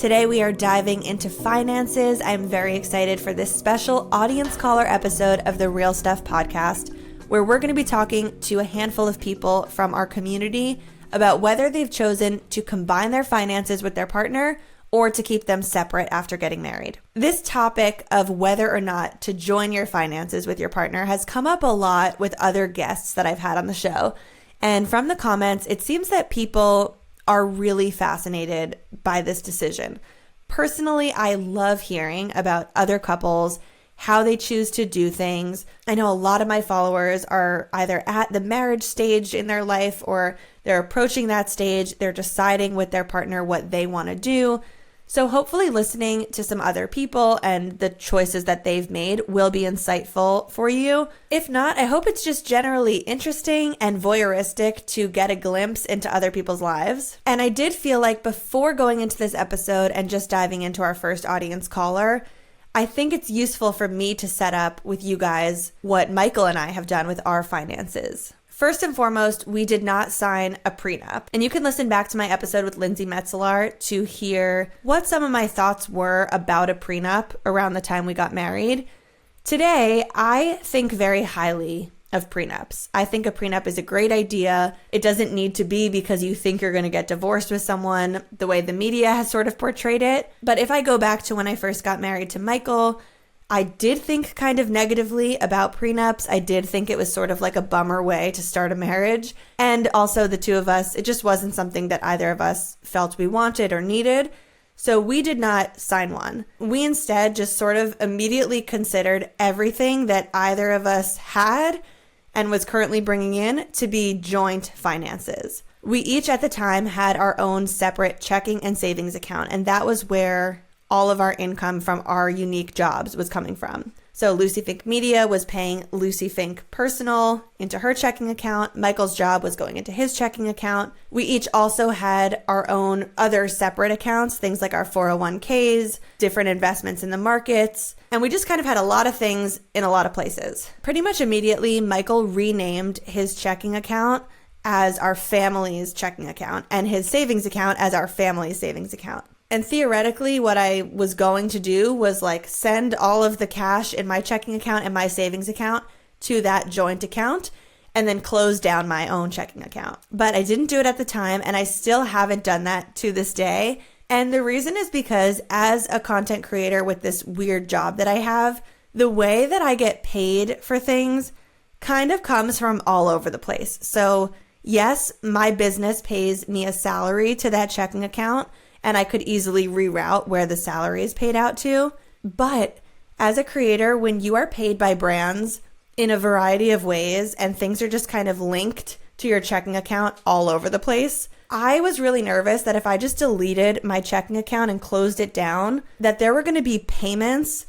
Today we are diving into finances. I'm very excited for this special audience caller episode of the Real Stuff podcast, where we're going to be talking to a handful of people from our community about whether they've chosen to combine their finances with their partner or to keep them separate after getting married. This topic of whether or not to join your finances with your partner has come up a lot with other guests that I've had on the show. And from the comments, it seems that people are really fascinated by this decision. Personally, I love hearing about other couples, how they choose to do things. I know a lot of my followers are either at the marriage stage in their life or they're approaching that stage. They're deciding with their partner what they want to do. So hopefully listening to some other people and the choices that they've made will be insightful for you. If not, I hope it's just generally interesting and voyeuristic to get a glimpse into other people's lives. And I did feel like before going into this episode and just diving into our first audience caller, I think it's useful for me to set up with you guys what Michael and I have done with our finances. First and foremost, we did not sign a prenup. And you can listen back to my episode with Lindsay Metzelar to hear what some of my thoughts were about a prenup around the time we got married. Today, I think very highly of prenups. I think a prenup is a great idea. It doesn't need to be because you think you're going to get divorced with someone the way the media has sort of portrayed it. But if I go back to when I first got married to Michael, I did think kind of negatively about prenups. I did think it was sort of like a bummer way to start a marriage. And also the two of us, it just wasn't something that either of us felt we wanted or needed. So we did not sign one. We instead just sort of immediately considered everything that either of us had and was currently bringing in to be joint finances. We each at the time had our own separate checking and savings account, and that was where all of our income from our unique jobs was coming from. So Lucie Fink Media was paying Lucie Fink Personal into her checking account. Michael's job was going into his checking account. We each also had our own other separate accounts, things like our 401ks, different investments in the markets. And we just kind of had a lot of things in a lot of places. Pretty much immediately, Michael renamed his checking account as our family's checking account and his savings account as our family's savings account. And theoretically, what I was going to do was like send all of the cash in my checking account and my savings account to that joint account and then close down my own checking account. But I didn't do it at the time, and I still haven't done that to this day. And the reason is because as a content creator with this weird job that I have, the way that I get paid for things kind of comes from all over the place. So yes, my business pays me a salary to that checking account, and I could easily reroute where the salary is paid out to. But as a creator, when you are paid by brands in a variety of ways and things are just kind of linked to your checking account all over the place, I was really nervous that if I just deleted my checking account and closed it down, that there were going to be payments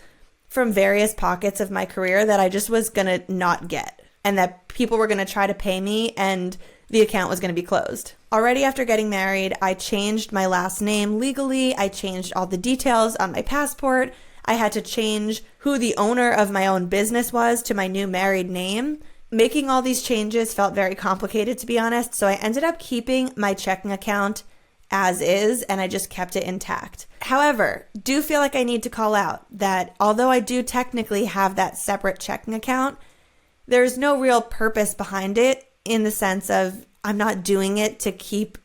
from various pockets of my career that I just was going to not get, and that people were going to try to pay me and the account was going to be closed. Already after getting married, I changed my last name legally. I changed all the details on my passport. I had to change who the owner of my own business was to my new married name. Making all these changes felt very complicated, to be honest, so I ended up keeping my checking account as is, and I just kept it intact. However, do feel like I need to call out that although I do technically have that separate checking account, there's no real purpose behind it, in the sense of I'm not doing it to keep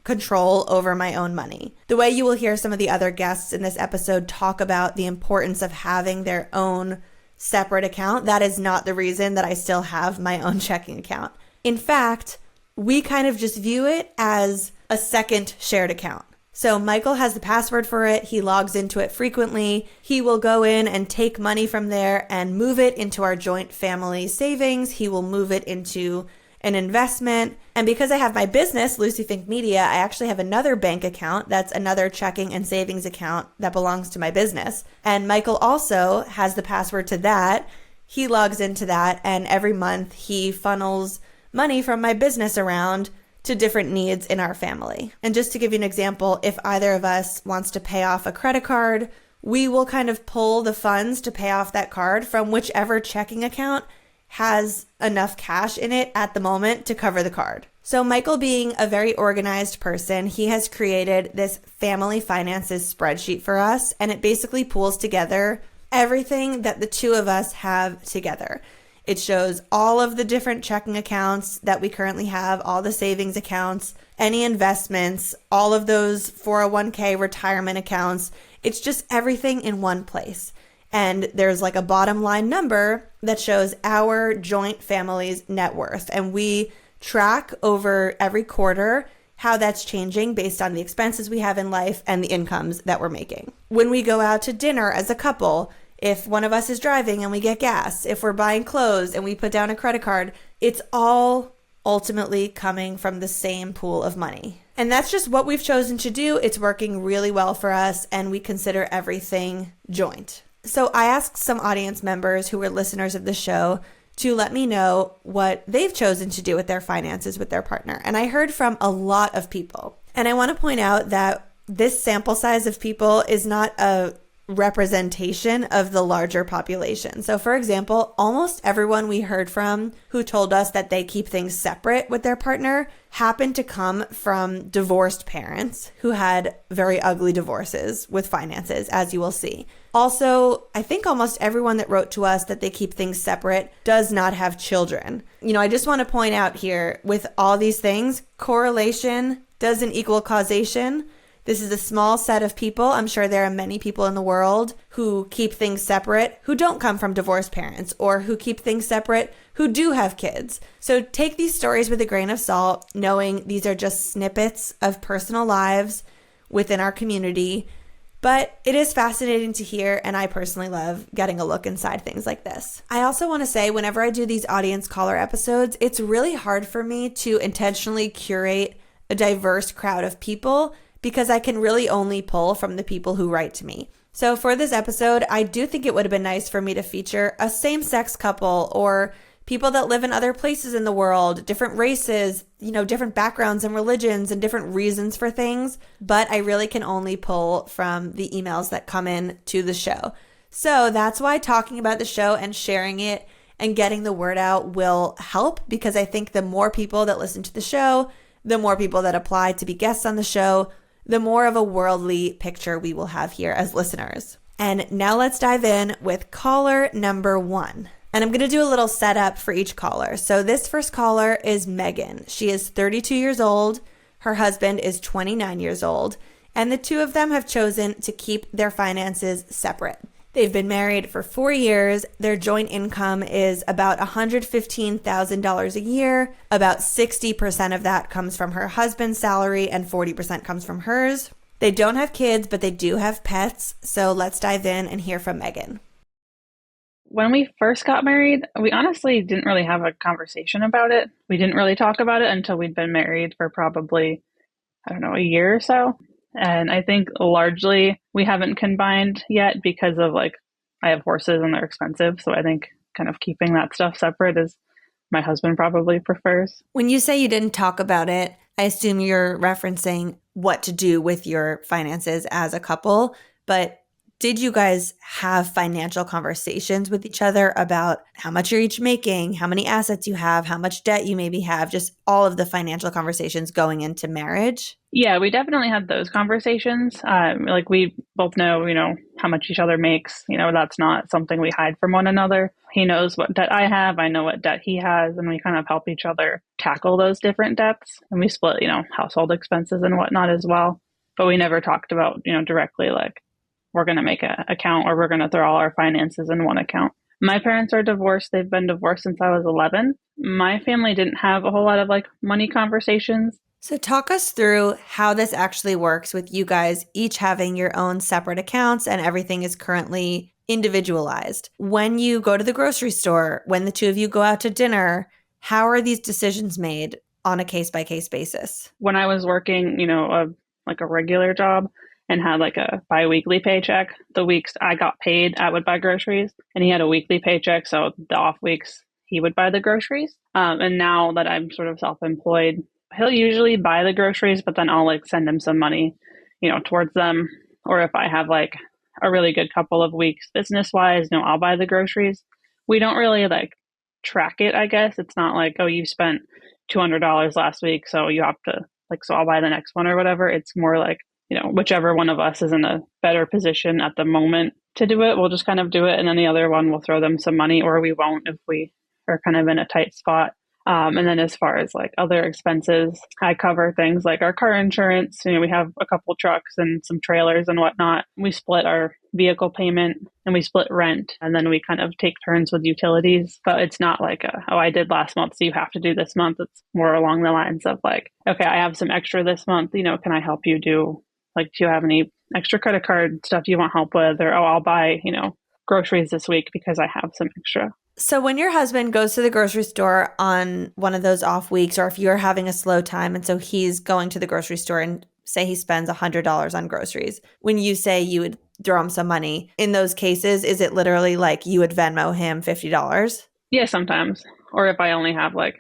control over my own money. The way you will hear some of the other guests in this episode talk about the importance of having their own separate account, that is not the reason that I still have my own checking account. In fact, we kind of just view it as a second shared account. So Michael has the password for it. He logs into it frequently. He will go in and take money from there and move it into our joint family savings. He will move it into an investment. And because I have my business, Lucie Fink Media, I actually have another bank account that's another checking and savings account that belongs to my business. And Michael also has the password to that. He logs into that, and every month he funnels money from my business around to different needs in our family. And just to give you an example, if either of us wants to pay off a credit card, we will kind of pull the funds to pay off that card from whichever checking account has enough cash in it at the moment to cover the card. So Michael, being a very organized person, he has created this family finances spreadsheet for us, and it basically pulls together everything that the two of us have together. It shows all of the different checking accounts that we currently have, all the savings accounts, any investments, all of those 401k retirement accounts. It's just everything in one place. And there's like a bottom line number that shows our joint family's net worth. And we track over every quarter how that's changing based on the expenses we have in life and the incomes that we're making. When we go out to dinner as a couple, if one of us is driving and we get gas, if we're buying clothes and we put down a credit card, it's all ultimately coming from the same pool of money. And that's just what we've chosen to do. It's working really well for us, and we consider everything joint. So I asked some audience members who were listeners of the show to let me know what they've chosen to do with their finances with their partner. And I heard from a lot of people. And I want to point out that this sample size of people is not a representation of the larger population. So for example, almost everyone we heard from who told us that they keep things separate with their partner happened to come from divorced parents who had very ugly divorces with finances, as you will see. Also, I think almost everyone that wrote to us that they keep things separate does not have children. I just want to point out here, with all these things, correlation doesn't equal causation. This is a small set of people. I'm sure there are many people in the world who keep things separate, who don't come from divorced parents, or who keep things separate, who do have kids. So take these stories with a grain of salt, knowing these are just snippets of personal lives within our community. But it is fascinating to hear, and I personally love getting a look inside things like this. I also want to say, whenever I do these audience caller episodes, it's really hard for me to intentionally curate a diverse crowd of people, because I can really only pull from the people who write to me. So for this episode, I do think it would have been nice for me to feature a same-sex couple, or people that live in other places in the world, different races, different backgrounds and religions and different reasons for things. But I really can only pull from the emails that come in to the show. So that's why talking about the show and sharing it and getting the word out will help, because I think the more people that listen to the show, the more people that apply to be guests on the show, the more of a worldly picture we will have here as listeners. And now let's dive in with caller number 1. And I'm going to do a little setup for each caller. So this first caller is Megan. She is 32 years old. Her husband is 29 years old. And the two of them have chosen to keep their finances separate. They've been married for 4 years. Their joint income is about $115,000 a year. About 60% of that comes from her husband's salary and 40% comes from hers. They don't have kids, but they do have pets. So let's dive in and hear from Megan. When we first got married, we honestly didn't really have a conversation about it. We didn't really talk about it until we'd been married for probably, a year or so. And I think largely we haven't combined yet because of I have horses and they're expensive. So I think kind of keeping that stuff separate is my husband probably prefers. When you say you didn't talk about it, I assume you're referencing what to do with your finances as a couple. But did you guys have financial conversations with each other about how much you're each making, how many assets you have, how much debt you maybe have, just all of the financial conversations going into marriage? Yeah, we definitely had those conversations. We both know, how much each other makes. That's not something we hide from one another. He knows what debt I have. I know what debt he has. And we kind of help each other tackle those different debts. And we split, household expenses and whatnot as well. But we never talked about, directly we're going to make an account or we're going to throw all our finances in one account. My parents are divorced. They've been divorced since I was 11. My family didn't have a whole lot of money conversations. So talk us through how this actually works with you guys each having your own separate accounts and everything is currently individualized. When you go to the grocery store, when the two of you go out to dinner, how are these decisions made on a case-by-case basis? When I was working, a regular job, and had a bi-weekly paycheck. The weeks I got paid, I would buy groceries, and he had a weekly paycheck. So the off weeks, he would buy the groceries. And now that I'm sort of self-employed, he'll usually buy the groceries, but then I'll send him some money, towards them. Or if I have a really good couple of weeks business-wise, I'll buy the groceries. We don't really track it, I guess. It's not oh, you spent $200 last week, so you have to like, so I'll buy the next one or whatever. It's more like, whichever one of us is in a better position at the moment to do it, we'll just kind of do it. And then the other one will throw them some money, or we won't if we are kind of in a tight spot. And then as far as like other expenses, I cover things like our car insurance. We have a couple trucks and some trailers and whatnot. We split our vehicle payment and we split rent, and then we kind of take turns with utilities. But it's not like I did last month, so you have to do this month. It's more along the lines of like, okay, I have some extra this month, can I help you do, like, do you have any extra credit card stuff you want help with? Or, I'll buy, groceries this week because I have some extra. So when your husband goes to the grocery store on one of those off weeks, or if you're having a slow time, and so he's going to the grocery store and say he spends $100 on groceries, when you say you would throw him some money, in those cases, is it literally like you would Venmo him $50? Yeah, sometimes. Or if I only have like,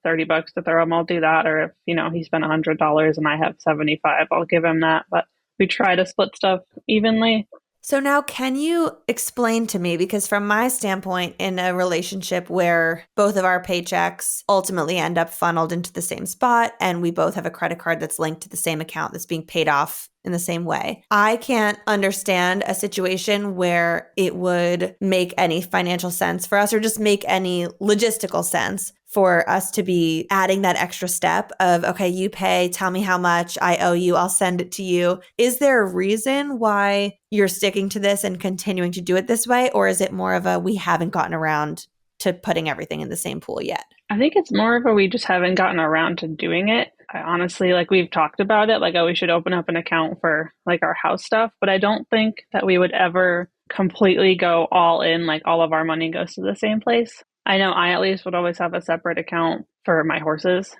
$30 to throw him, I'll do that. Or if, he spent $100 and I have 75, I'll give him that. But we try to split stuff evenly. So now can you explain to me, because from my standpoint, in a relationship where both of our paychecks ultimately end up funneled into the same spot and we both have a credit card that's linked to the same account that's being paid off in the same way, I can't understand a situation where it would make any financial sense for us, or just make any logistical sense for us to be adding that extra step of, okay, you pay, tell me how much I owe you, I'll send it to you. Is there a reason why you're sticking to this and continuing to do it this way? Or is it more of a, we haven't gotten around to putting everything in the same pool yet? I think it's more of a, we just haven't gotten around to doing it. I honestly, like, we've talked about it, like, oh, we should open up an account for like our house stuff, but I don't think that we would ever completely go all in, like all of our money goes to the same place. I know I at least would always have a separate account for my horses,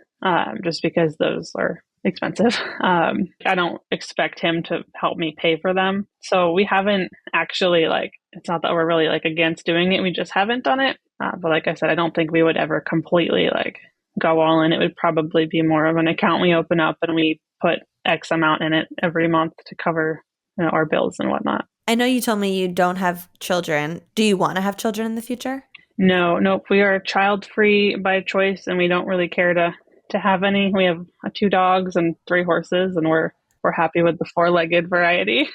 just because those are expensive. I don't expect him to help me pay for them. So we haven't actually, like, it's not that we're really like against doing it. We just haven't done it. But like I said, I don't think we would ever completely like go all in. It would probably be more of an account we open up and we put X amount in it every month to cover, our bills and whatnot. I know you told me you don't have children. Do you want to have children in the future? No, nope. We are child free by choice, and we don't really care to have any. We have 2 dogs and 3 horses, and we're happy with the 4-legged variety.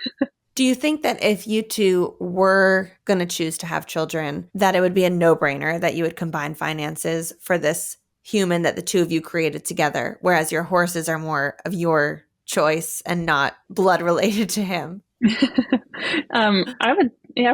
Do you think that if you two were going to choose to have children, that it would be a no-brainer that you would combine finances for this human that the two of you created together, whereas your horses are more of your choice and not blood related to him?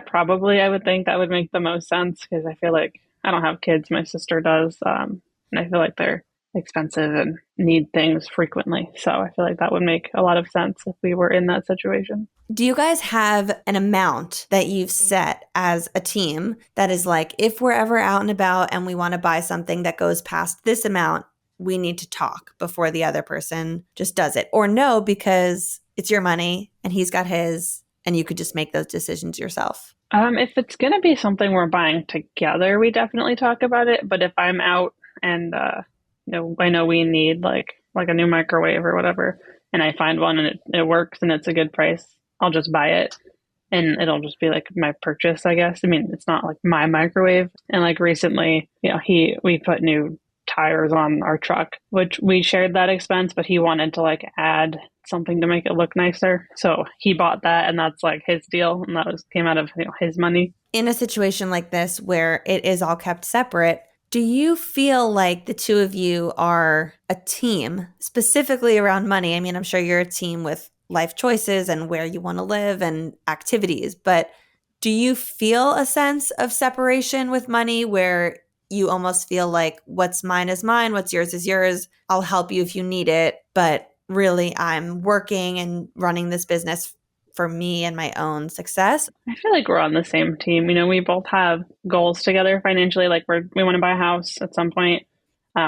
Probably. I would think that would make the most sense, because I feel like I don't have kids. My sister does. And I feel like they're expensive and need things frequently. So I feel like that would make a lot of sense if we were in that situation. Do you guys have an amount that you've set as a team that is like, if we're ever out and about and we want to buy something that goes past this amount, we need to talk before the other person just does it? Or no, because it's your money and he's got his, and you could just make those decisions yourself? If it's going to be something we're buying together, we definitely talk about it. But if I'm out and, I know we need like a new microwave or whatever, and I find one and it works and it's a good price, I'll just buy it. And it'll just be like my purchase, I guess. I mean, it's not like my microwave. And like recently, we put new tires on our truck, which we shared that expense, but he wanted to like add something to make it look nicer. So he bought that, and that's like his deal. And that came out of his money. In a situation like this where it is all kept separate, do you feel like the two of you are a team specifically around money? I mean, I'm sure you're a team with life choices and where you want to live and activities, but do you feel a sense of separation with money where you almost feel like what's mine is mine, what's yours is yours, I'll help you if you need it, but really I'm working and running this business for me and my own success? I feel like we're on the same team. We both have goals together financially. Like we want to buy a house at some point.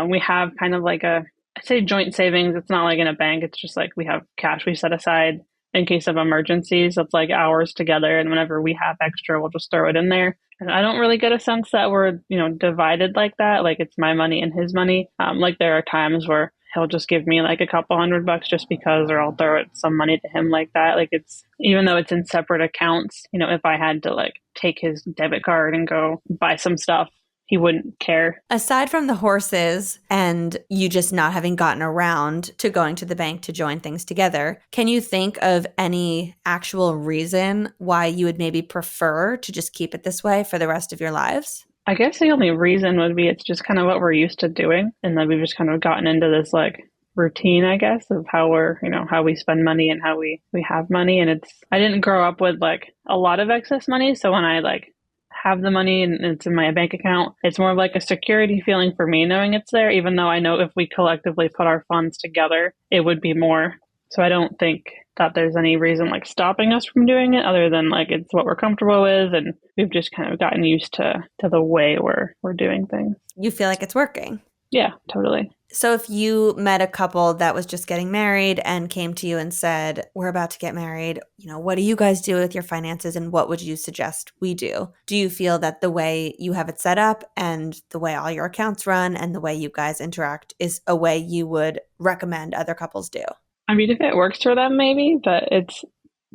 We have kind of like I say joint savings. It's not like in a bank. It's just like we have cash we set aside in case of emergencies. It's like ours together. And whenever we have extra, we'll just throw it in there. And I don't really get a sense that we're, divided like that. Like it's my money and his money. Like there are times where he'll just give me like a couple $100 just because, or I'll throw some money to him like that. Like it's, even though it's in separate accounts, if I had to like take his debit card and go buy some stuff, he wouldn't care. Aside from the horses and you just not having gotten around to going to the bank to join things together, can you think of any actual reason why you would maybe prefer to just keep it this way for the rest of your lives? I guess the only reason would be it's just kind of what we're used to doing. And then we've just kind of gotten into this like routine, I guess, of how we're, how we spend money and how we have money. And I didn't grow up with like a lot of excess money. So when I like have the money and it's in my bank account, it's more of like a security feeling for me knowing it's there, even though I know if we collectively put our funds together, it would be more. So I don't think that there's any reason like stopping us from doing it other than like it's what we're comfortable with, and we've just kind of gotten used to the way we're doing things. You feel like it's working? Yeah, totally. So if you met a couple that was just getting married and came to you and said, we're about to get married, what do you guys do with your finances and what would you suggest we do? Do you feel that the way you have it set up and the way all your accounts run and the way you guys interact is a way you would recommend other couples do? I mean, if it works for them, maybe, but it's,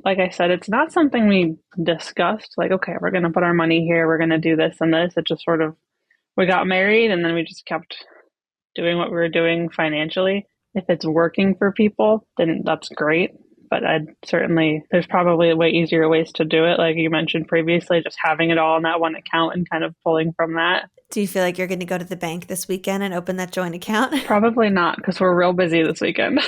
like I said, it's not something we discussed. Like, okay, we're going to put our money here. We're going to do this and this. It just sort of, we got married and then we just kept doing what we were doing financially. If it's working for people, then that's great. But there's probably way easier ways to do it. Like you mentioned previously, just having it all in that one account and kind of pulling from that. Do you feel like you're going to go to the bank this weekend and open that joint account? Probably not, because we're real busy this weekend.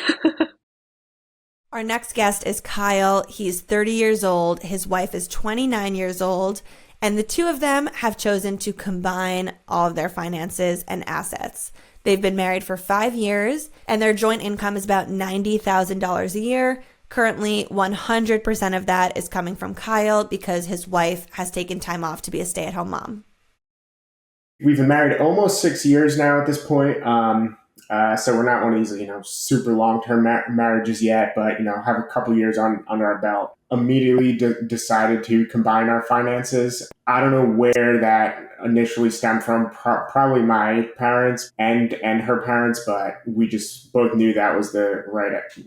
Our next guest is Kyle. He's 30 years old. His wife is 29 years old. And the two of them have chosen to combine all of their finances and assets. They've been married for 5 years, and their joint income is about $90,000 a year. Currently, 100% of that is coming from Kyle because his wife has taken time off to be a stay-at-home mom. We've been married almost 6 years now at this point. So we're not one of these, super long-term marriages yet, but, have a couple years under our belt. Immediately decided to combine our finances. I don't know where that initially stemmed from, probably my parents and her parents, but we just both knew that was the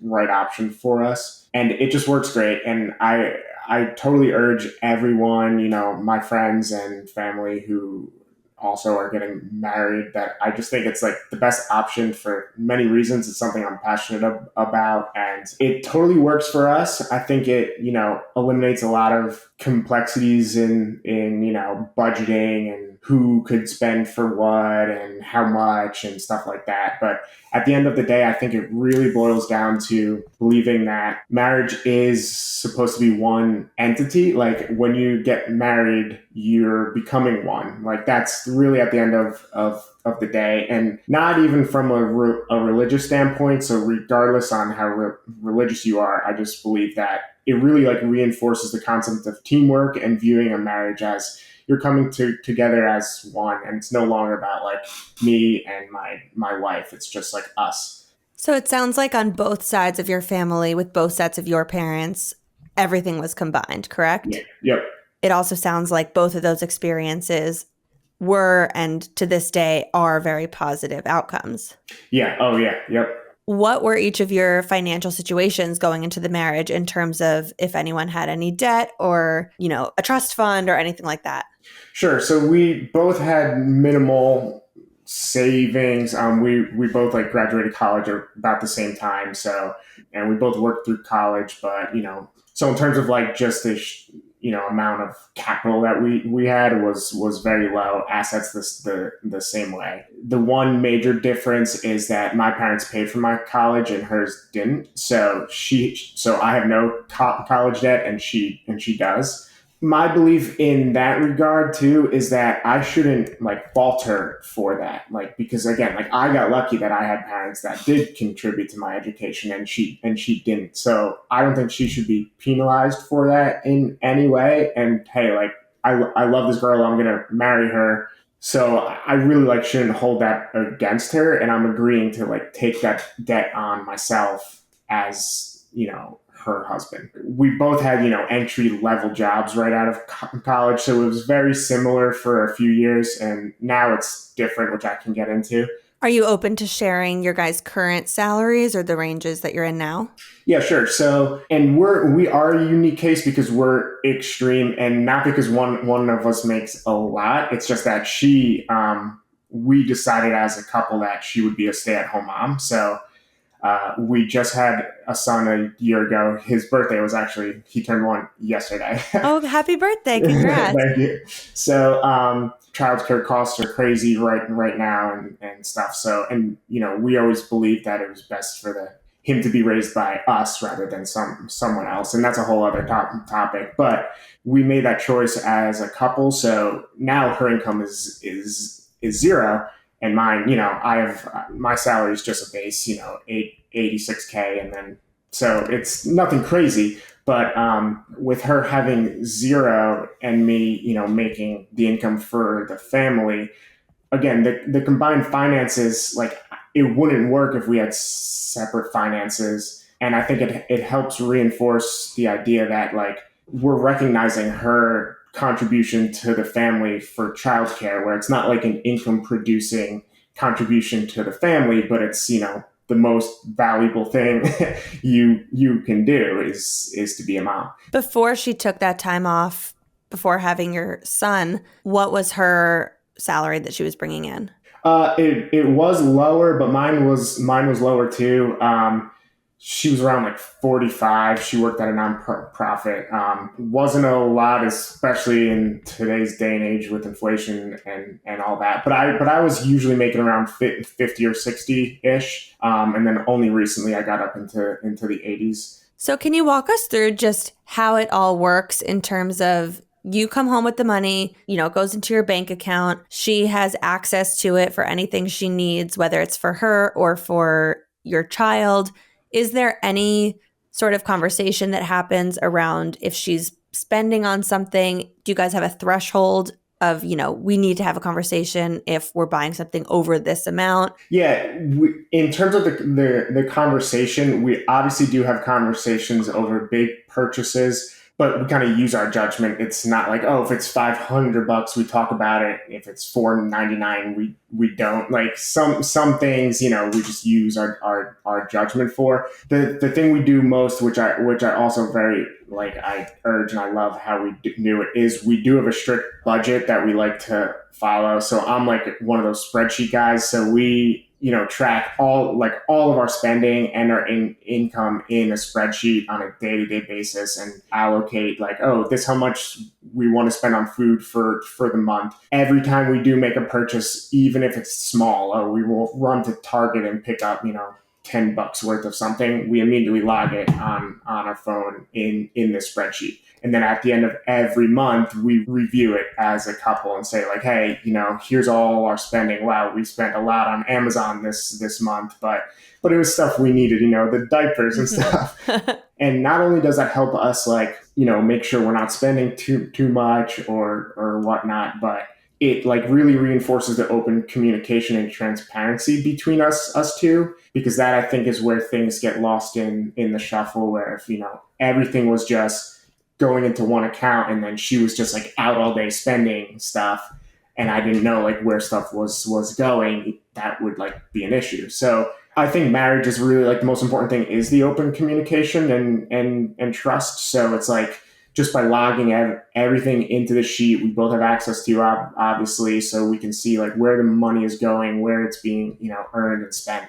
right option for us. And it just works great. And I totally urge everyone, my friends and family who also are getting married, that I just think it's like the best option for many reasons. It's something I'm passionate about, and it totally works for us. I think it, eliminates a lot of complexities in budgeting and who could spend for what and how much and stuff like that. But at the end of the day, I think it really boils down to believing that marriage is supposed to be one entity. Like when you get married, you're becoming one. Like that's really at the end of the day, and not even from a religious standpoint. So regardless on how religious you are, I just believe that it really like reinforces the concept of teamwork and viewing a marriage as you're coming together as one, and it's no longer about like me and my wife. It's just like us. So it sounds like on both sides of your family, with both sets of your parents, everything was combined, correct? Yeah. Yep. It also sounds like both of those experiences were, and to this day are, very positive outcomes. Yeah. Oh yeah. Yep. What were each of your financial situations going into the marriage in terms of if anyone had any debt or, a trust fund or anything like that? Sure. So we both had minimal savings. We both like graduated college at about the same time. So, and we both worked through college, but, so in terms of like just the, amount of capital that we had was very low. Assets the same way. The one major difference is that my parents paid for my college and hers didn't. So I have no college debt and she does. My belief in that regard too is that I shouldn't like fault her for that. Like, because again, like I got lucky that I had parents that did contribute to my education and she didn't. So I don't think she should be penalized for that in any way. And hey, like I love this girl, I'm going to marry her. So I really like shouldn't hold that against her. And I'm agreeing to like take that debt on myself as, her husband. We both had, entry level jobs right out of college. So it was very similar for a few years, and now it's different, which I can get into. Are you open to sharing your guys' current salaries or the ranges that you're in now? Yeah, sure. So, and we are a unique case because we're extreme, and not because one of us makes a lot. It's just that we decided as a couple that she would be a stay-at-home mom. So we just had a son a year ago. His birthday was actually, he turned one yesterday. Oh, happy birthday. Congrats. Thank you. So, childcare costs are crazy right now and stuff. So, and we always believed that it was best for him to be raised by us rather than someone else. And that's a whole other topic. But we made that choice as a couple. So now her income is zero. And mine, I have my salary is just a base, 86K, and then so it's nothing crazy. But with her having zero and me, making the income for the family, again, the combined finances, like it wouldn't work if we had separate finances. And I think it helps reinforce the idea that like we're recognizing her contribution to the family for childcare, where it's not like an income producing contribution to the family, but it's, the most valuable thing you can do is to be a mom. Before she took that time off, before having your son, what was her salary that she was bringing in? It was lower, but mine was lower too. She was around like 45. She worked at a nonprofit. Wasn't a lot, especially in today's day and age with inflation and all that. But I was usually making around 50 or 60 ish. And then only recently I got up into the 80s. So can you walk us through just how it all works in terms of you come home with the money, it goes into your bank account. She has access to it for anything she needs, whether it's for her or for your child. Is there any sort of conversation that happens around if she's spending on something? Do you guys have a threshold of, we need to have a conversation if we're buying something over this amount? Yeah, in terms of the conversation, we obviously do have conversations over big purchases, but we kind of use our judgment. It's not like, oh, if it's $500, we talk about it. If it's $499, we don't. Like some things, we just use our judgment for. The thing we do most, which I also very I urge and I love how we do it, is we do have a strict budget that we like to follow. So I'm like one of those spreadsheet guys. So we track all of our spending and our income in a spreadsheet on a day-to-day basis and allocate this how much we want to spend on food for the month. Every time we do make a purchase, even if it's small, we will run to Target and pick up $10 worth of something. We immediately log it on our phone in the spreadsheet. And then at the end of every month, we review it as a couple and say hey, here's all our spending. Wow, we spent a lot on Amazon this month, but it was stuff we needed, the diapers and stuff. And not only does that help us make sure we're not spending too much or whatnot, but it really reinforces the open communication and transparency between us two, because that I think is where things get lost in the shuffle, where if everything was just going into one account and then she was just out all day spending stuff and I didn't know where stuff was going, that would be an issue. So I think marriage is really the most important thing is the open communication and trust. So it's just by logging everything into the sheet, we both have access to, obviously, so we can see where the money is going, where it's being earned and spent.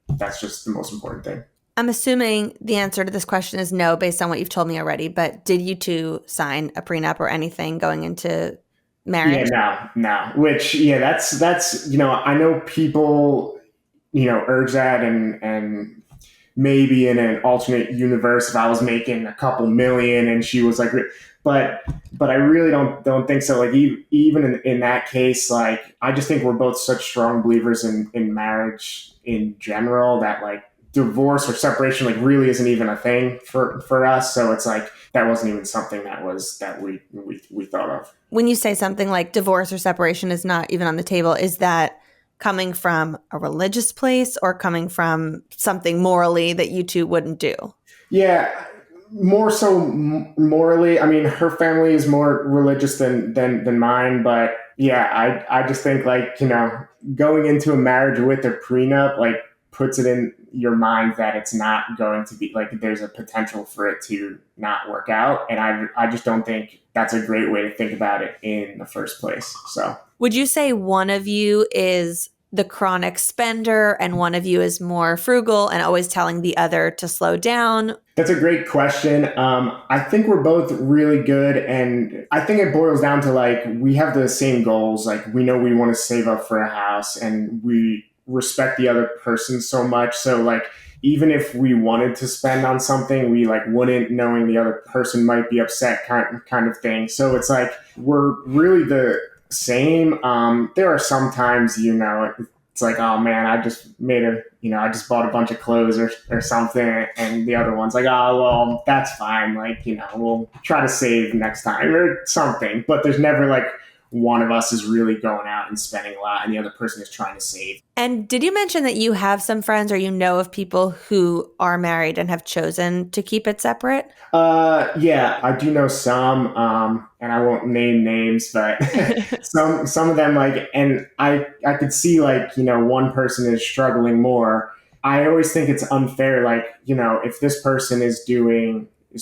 That's just the most important thing. I'm assuming the answer to this question is no, based on what you've told me already, but did you two sign a prenup or anything going into marriage? Yeah, no. Which, that's I know people, urge that and maybe in an alternate universe, if I was making a couple million and she was but I really don't think so. Even in that case, I just think we're both such strong believers in marriage in general that divorce or separation really isn't even a thing for us. So it's that wasn't even something that we thought of. When you say something like divorce or separation is not even on the table, is that coming from a religious place or coming from something morally that you two wouldn't do? Yeah, more so morally. I mean, her family is more religious than mine, but yeah, I just think like, going into a marriage with a prenup, like puts it in your mind that it's not going to be like, there's a potential for it to not work out. And I just don't think that's a great way to think about it in the first place. So would you say one of you is the chronic spender and one of you is more frugal and always telling the other to slow down? That's a great question. I think we're both really good. And I think it boils down to like, we have the same goals. Like we know we want to save up for a house and we respect the other person so much. So like, even if we wanted to spend on something, we like wouldn't, knowing the other person might be upset kind of thing. So it's like, we're really the same. There are some times, it's like, oh man, I just I just bought a bunch of clothes or something. And the other one's like, oh, well, that's fine. Like, we'll try to save next time or something. But there's never like one of us is really going out and spending a lot and the other person is trying to save. And did you mention that you have some friends or you know of people who are married and have chosen to keep it separate? Yeah, I do know some, and I won't name names, but some of them like, and I could see like, one person is struggling more. I always think it's unfair. Like, if this person is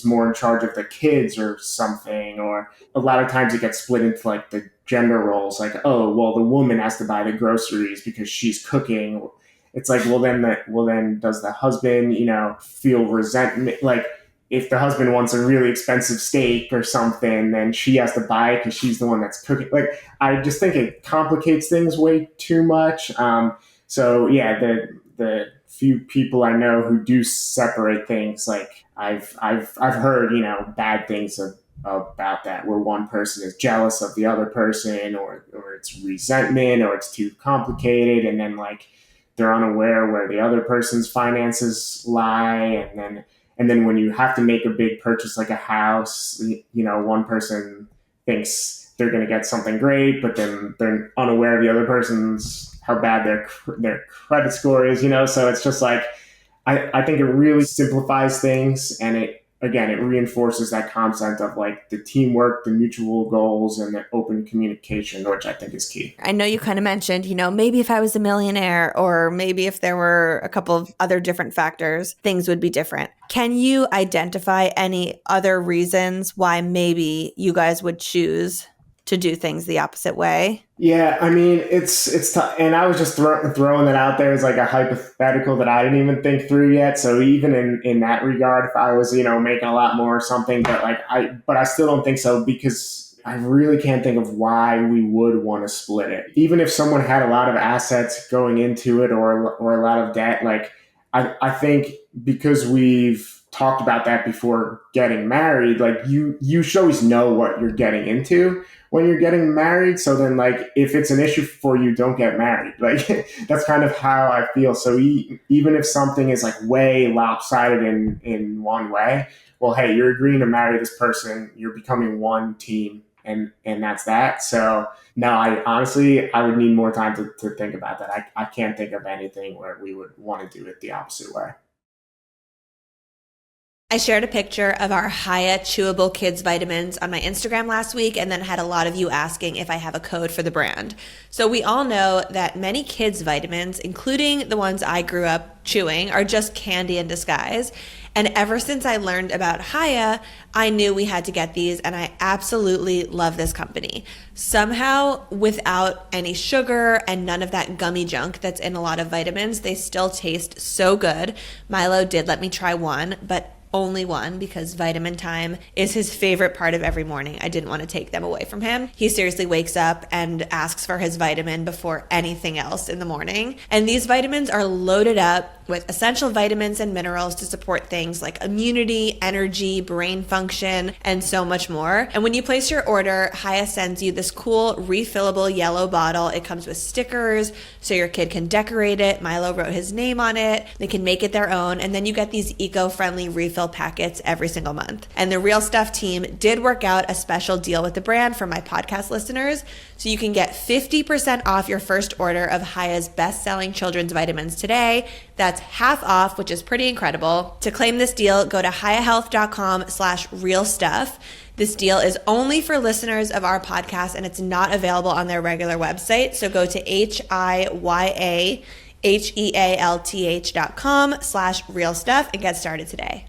more in charge of the kids or something, or a lot of times it gets split into like the gender roles, like, oh, well, the woman has to buy the groceries because she's cooking. It's like, well then does the husband, feel resentment? Like if the husband wants a really expensive steak or something, then she has to buy it because she's the one that's cooking. Like, I just think it complicates things way too much. So yeah, the few people I know who do separate things, like I've heard, bad things about that, where one person is jealous of the other person, or it's resentment, or it's too complicated, and then like they're unaware where the other person's finances lie, and then when you have to make a big purchase like a house, one person thinks they're going to get something great, but then they're unaware of the other person's, how bad their credit score is, So it's just like, I think it really simplifies things, and it reinforces that concept of like the teamwork, the mutual goals, and the open communication, which I think is key. I know you kind of mentioned, maybe if I was a millionaire, or maybe if there were a couple of other different factors, things would be different. Can you identify any other reasons why maybe you guys would choose to do things the opposite way? Yeah, I mean, it's tough. And I was just throwing that out there as like a hypothetical that I didn't even think through yet. So even in that regard, if I was, making a lot more or something, but I still don't think so, because I really can't think of why we would want to split it. Even if someone had a lot of assets going into it, or a lot of debt, like I think because we've talked about that before getting married, like you should always know what you're getting into when you're getting married. So then like, if it's an issue for you, don't get married. Like that's kind of how I feel. So even if something is like way lopsided in one way, well, hey, you're agreeing to marry this person, you're becoming one team, and that's that. So no, I would need more time to think about that. I can't think of anything where we would want to do it the opposite way. I shared a picture of our Hiya chewable kids vitamins on my Instagram last week, and then had a lot of you asking if I have a code for the brand. So we all know that many kids vitamins, including the ones I grew up chewing, are just candy in disguise. And ever since I learned about Hiya, I knew we had to get these, and I absolutely love this company. Somehow, without any sugar and none of that gummy junk that's in a lot of vitamins, they still taste so good. Milo did let me try one, but only one, because vitamin time is his favorite part of every morning. I didn't want to take them away from him. He seriously wakes up and asks for his vitamin before anything else in the morning. And these vitamins are loaded up with essential vitamins and minerals to support things like immunity, energy, brain function, and so much more. And when you place your order, Hiya sends you this cool refillable yellow bottle. It comes with stickers so your kid can decorate it. Milo wrote his name on it. They can make it their own. And then you get these eco-friendly refill packets every single month. And the Real Stuff team did work out a special deal with the brand for my podcast listeners. So you can get 50% off your first order of Hiya's best-selling children's vitamins today That's half off, which is pretty incredible. To claim this deal, go to hiyahealth.com/realstuff. This deal is only for listeners of our podcast, and it's not available on their regular website. So go to hiyahealth.com/realstuff and get started today.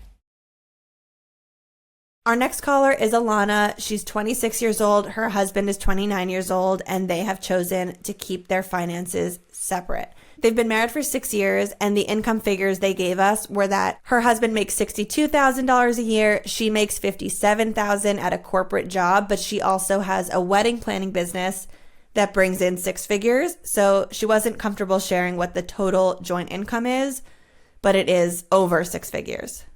Our next caller is Alana. She's 26 years old. Her husband is 29 years old, and they have chosen to keep their finances separate. They've been married for 6 years, and the income figures they gave us were that her husband makes $62,000 a year. She makes $57,000 at a corporate job, but she also has a wedding planning business that brings in 6 figures. So she wasn't comfortable sharing what the total joint income is, but it is over 6 figures.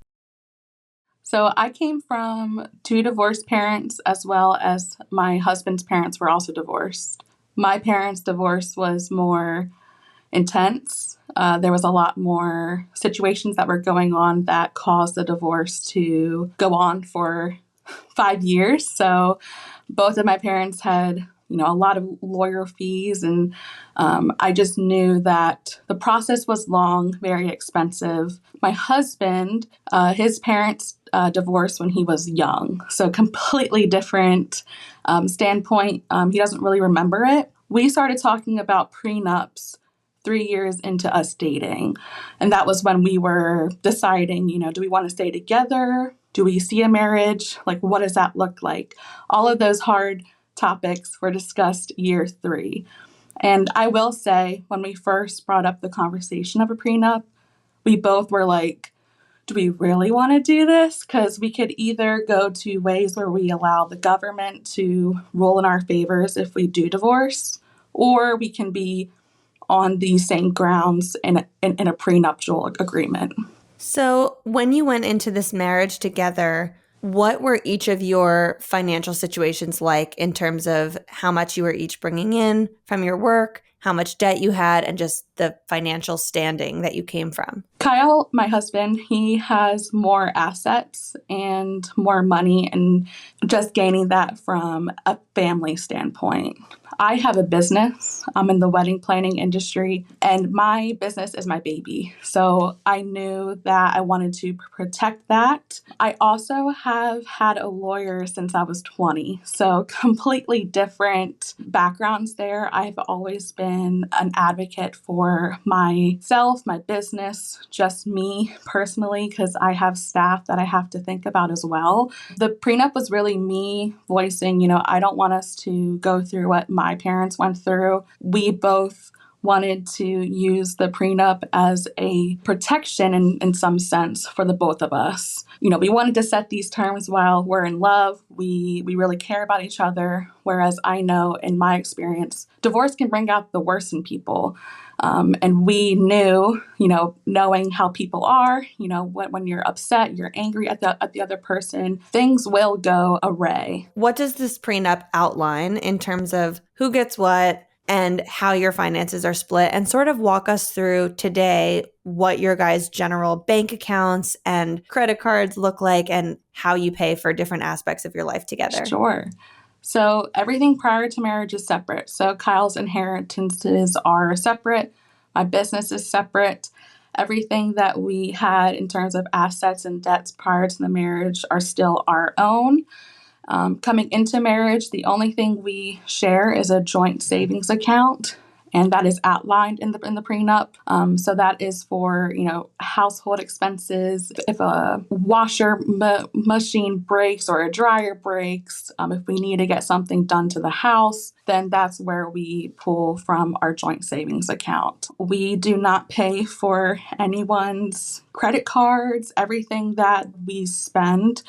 So I came from 2 divorced parents, as well as my husband's parents were also divorced. My parents' divorce was more intense. There was a lot more situations that were going on that caused the divorce to go on for 5 years. So both of my parents had, a lot of lawyer fees, and I just knew that the process was long, very expensive. My husband, his parents divorced when he was young, so completely different standpoint. He doesn't really remember it. We started talking about prenups 3 years into us dating, and that was when we were deciding, do we want to stay together? Do we see a marriage? Like, what does that look like? All of those hard topics were discussed year 3. And I will say, when we first brought up the conversation of a prenup, we both were like, do we really want to do this? Because we could either go to ways where we allow the government to rule in our favors if we do divorce, or we can be on the same grounds in a prenuptial agreement. So when you went into this marriage together, what were each of your financial situations like in terms of how much you were each bringing in from your work, how much debt you had, and just the financial standing that you came from? Kyle, my husband, he has more assets and more money, and just gaining that from a family standpoint. I have a business. I'm in the wedding planning industry, and my business is my baby. So I knew that I wanted to protect that. I also have had a lawyer since I was 20, so completely different backgrounds there. I've always been an advocate for myself, my business, just me personally, because I have staff that I have to think about as well. The prenup was really me voicing, I don't want us to go through what my parents went through. We both wanted to use the prenup as a protection in some sense for the both of us. We wanted to set these terms while we're in love. We really care about each other. Whereas I know in my experience, divorce can bring out the worst in people. And we knew, knowing how people are, when you're upset, you're angry at the other person, things will go awry. What does this prenup outline in terms of who gets what and how your finances are split, and sort of walk us through today what your guys' general bank accounts and credit cards look like and how you pay for different aspects of your life together? Sure. So everything prior to marriage is separate. So Kyle's inheritances are separate. My business is separate. Everything that we had in terms of assets and debts prior to the marriage are still our own. Coming into marriage, the only thing we share is a joint savings account, and that is outlined in the prenup. So that is for household expenses. If a washer machine breaks or a dryer breaks, if we need to get something done to the house, then that's where we pull from our joint savings account. We do not pay for anyone's credit cards. Everything that we spend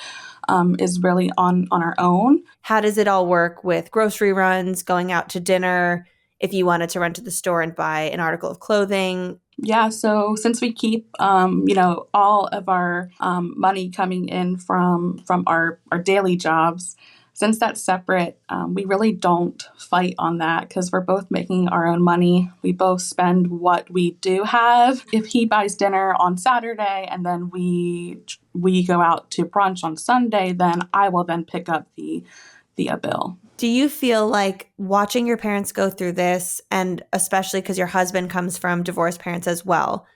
is really on our own. How does it all work with grocery runs, going out to dinner, if you wanted to run to the store and buy an article of clothing? Yeah, so since we keep, all of our money coming in from our daily jobs, since that's separate, we really don't fight on that because we're both making our own money. We both spend what we do have. If he buys dinner on Saturday and then we go out to brunch on Sunday, then I will then pick up the bill. Do you feel like watching your parents go through this, and especially because your husband comes from divorced parents as well,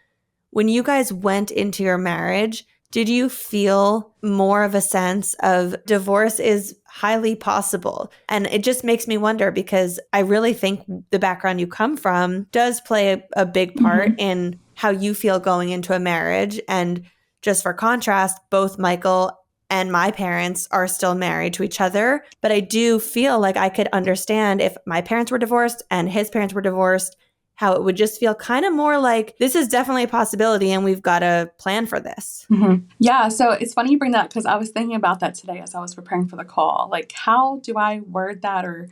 When you guys went into your marriage, did you feel more of a sense of divorce is highly possible? And it just makes me wonder, because I really think the background you come from does play a big part in how you feel going into a marriage. And just for contrast, both Michael and my parents are still married to each other. But I do feel like I could understand if my parents were divorced and his parents were divorced, how it would just feel kind of more like this is definitely a possibility and we've got to plan for this. Yeah, so it's funny you bring that, because I was thinking about that today as I was preparing for the call. Like, how do I word that? Or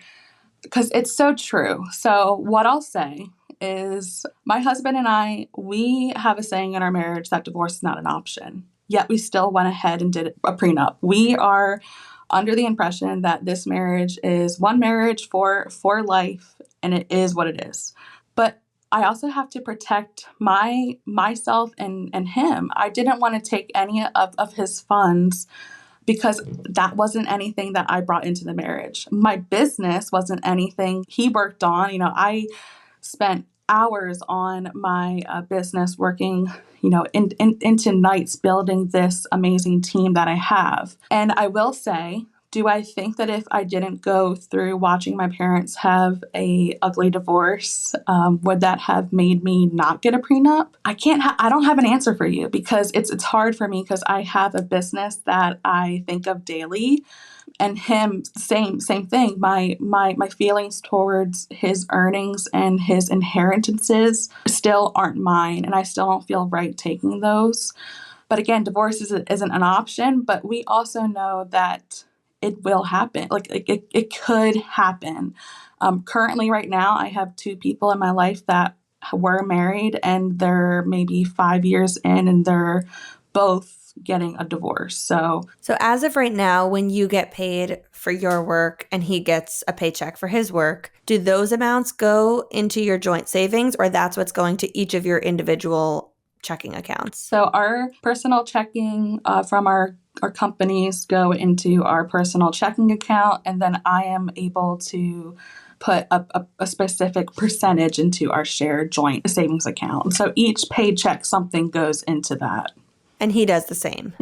because it's so true. So what I'll say is my husband and I, we have a saying in our marriage that divorce is not an option. Yet we still went ahead and did a prenup. We are under the impression that this marriage is one marriage for life, and it is what it is. But I also have to protect myself and him. I didn't want to take any of his funds, because that wasn't anything that I brought into the marriage. My business wasn't anything he worked on. I spent hours on my business, working, into nights, building this amazing team that I have. And I will say, do I think that if I didn't go through watching my parents have a ugly divorce, would that have made me not get a prenup? I don't have an answer for you, because it's hard for me, because I have a business that I think of daily, and him, same thing. My feelings towards his earnings and his inheritances still aren't mine, and I still don't feel right taking those. But again, divorce isn't an option, but we also know that it will happen. Like it could happen. Currently, right now, I have two people in my life that were married, and they're maybe 5 years in, and they're both getting a divorce. So as of right now, when you get paid for your work and he gets a paycheck for his work, do those amounts go into your joint savings, or that's what's going to each of your individual checking accounts? So our personal checking from our companies go into our personal checking account, and then I am able to put a specific percentage into our shared joint savings account. So each paycheck, something goes into that. And he does the same?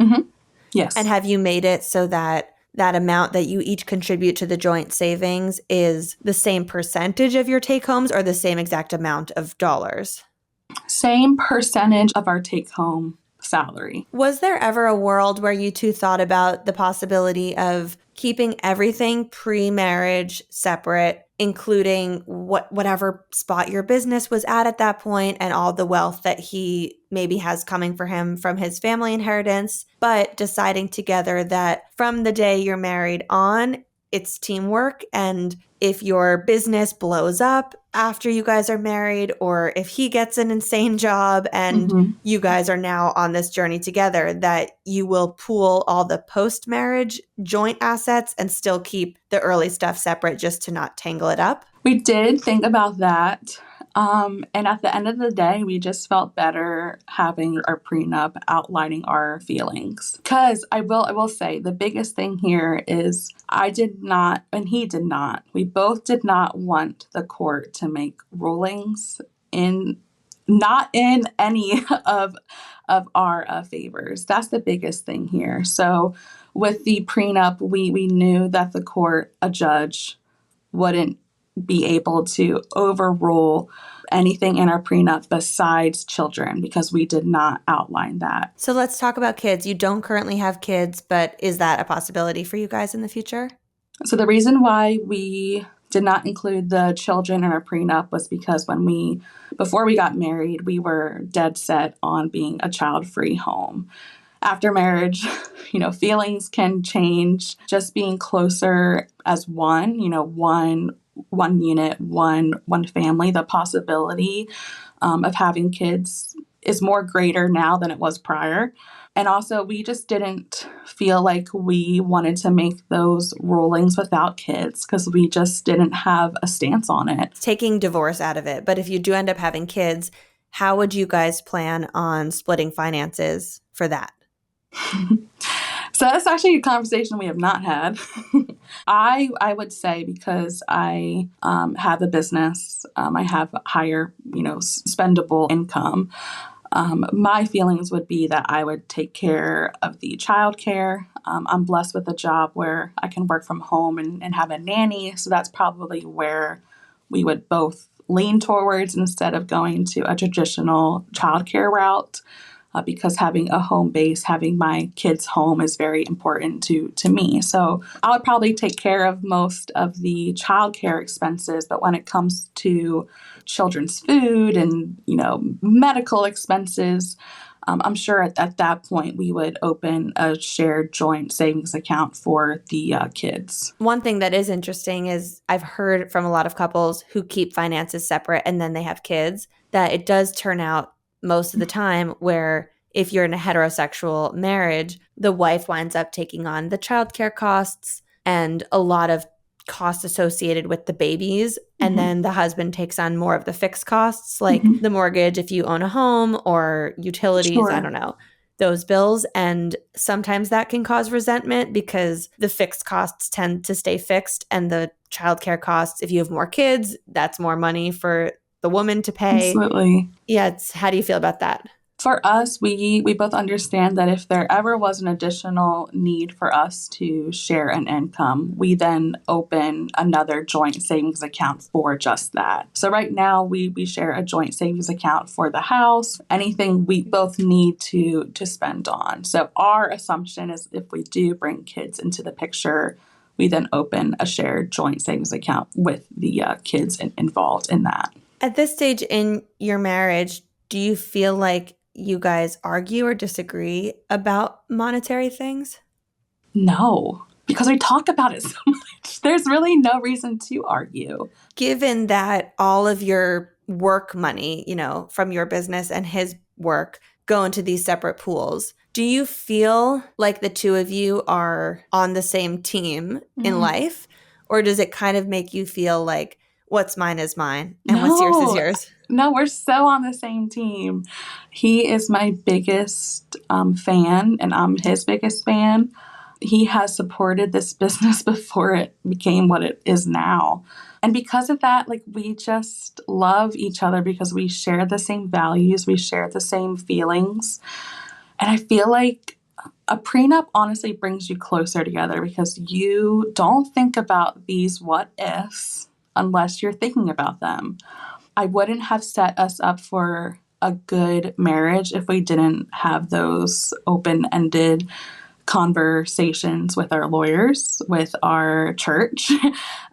Yes. And have you made it so that that amount that you each contribute to the joint savings is the same percentage of your take-homes, or the same exact amount of dollars? Same percentage of our take-home salary. Was there ever a world where you two thought about the possibility of keeping everything pre-marriage separate, including whatever spot your business was at that point and all the wealth that he maybe has coming for him from his family inheritance, but deciding together that from the day you're married on, it's teamwork, and if your business blows up after you guys are married, or if he gets an insane job and you guys are now on this journey together, that you will pool all the post-marriage joint assets and still keep the early stuff separate, just to not tangle it up? We did think about that. And at the end of the day, we just felt better having our prenup outlining our feelings. Because I will say the biggest thing here is I did not, and he did not, we both did not want the court to make rulings not in any of our favors. That's the biggest thing here. So with the prenup, we knew that the court, a judge, wouldn't be able to overrule anything in our prenup besides children, because we did not outline that. So let's talk about kids. You don't currently have kids, but is that a possibility for you guys in the future? So the reason why we did not include the children in our prenup was because before we got married, we were dead set on being a child-free home. After marriage, feelings can change. Just being closer as one unit, one family, the possibility of having kids is more greater now than it was prior. And also, we just didn't feel like we wanted to make those rulings without kids, because we just didn't have a stance on it. Taking divorce out of it, but if you do end up having kids, how would you guys plan on splitting finances for that? So that's actually a conversation we have not had. I would say, because I have a business, I have higher, spendable income. My feelings would be that I would take care of the childcare. I'm blessed with a job where I can work from home and have a nanny. So that's probably where we would both lean towards instead of going to a traditional childcare route. Because having a home base, having my kids home is very important to me. So I would probably take care of most of the childcare expenses, but when it comes to children's food and, medical expenses, I'm sure at that point we would open a shared joint savings account for the kids. One thing that is interesting is I've heard from a lot of couples who keep finances separate and then they have kids that it does turn out most of the time where if you're in a heterosexual marriage, the wife winds up taking on the childcare costs and a lot of costs associated with the babies. And then the husband takes on more of the fixed costs, like the mortgage if you own a home or utilities, Sure. I don't know, those bills. And sometimes that can cause resentment because the fixed costs tend to stay fixed and the childcare costs, if you have more kids, that's more money for the woman to pay. Absolutely. Yeah, how do you feel about that? For us, we both understand that if there ever was an additional need for us to share an income, we then open another joint savings account for just that. So right now, we share a joint savings account for the house, anything we both need to spend on. So our assumption is if we do bring kids into the picture, we then open a shared joint savings account with the kids involved in that. At this stage in your marriage, do you feel like you guys argue or disagree about monetary things? No, because we talk about it so much. There's really no reason to argue. Given that all of your work money, from your business and his work go into these separate pools, do you feel like the two of you are on the same team in life? Or does it kind of make you feel like what's mine is mine and what's yours is yours? No, we're so on the same team. He is my biggest fan and I'm his biggest fan. He has supported this business before it became what it is now. And because of that, we just love each other because we share the same values, we share the same feelings. And I feel like a prenup honestly brings you closer together because you don't think about these what ifs unless you're thinking about them. I wouldn't have set us up for a good marriage if we didn't have those open-ended conversations with our lawyers, with our church,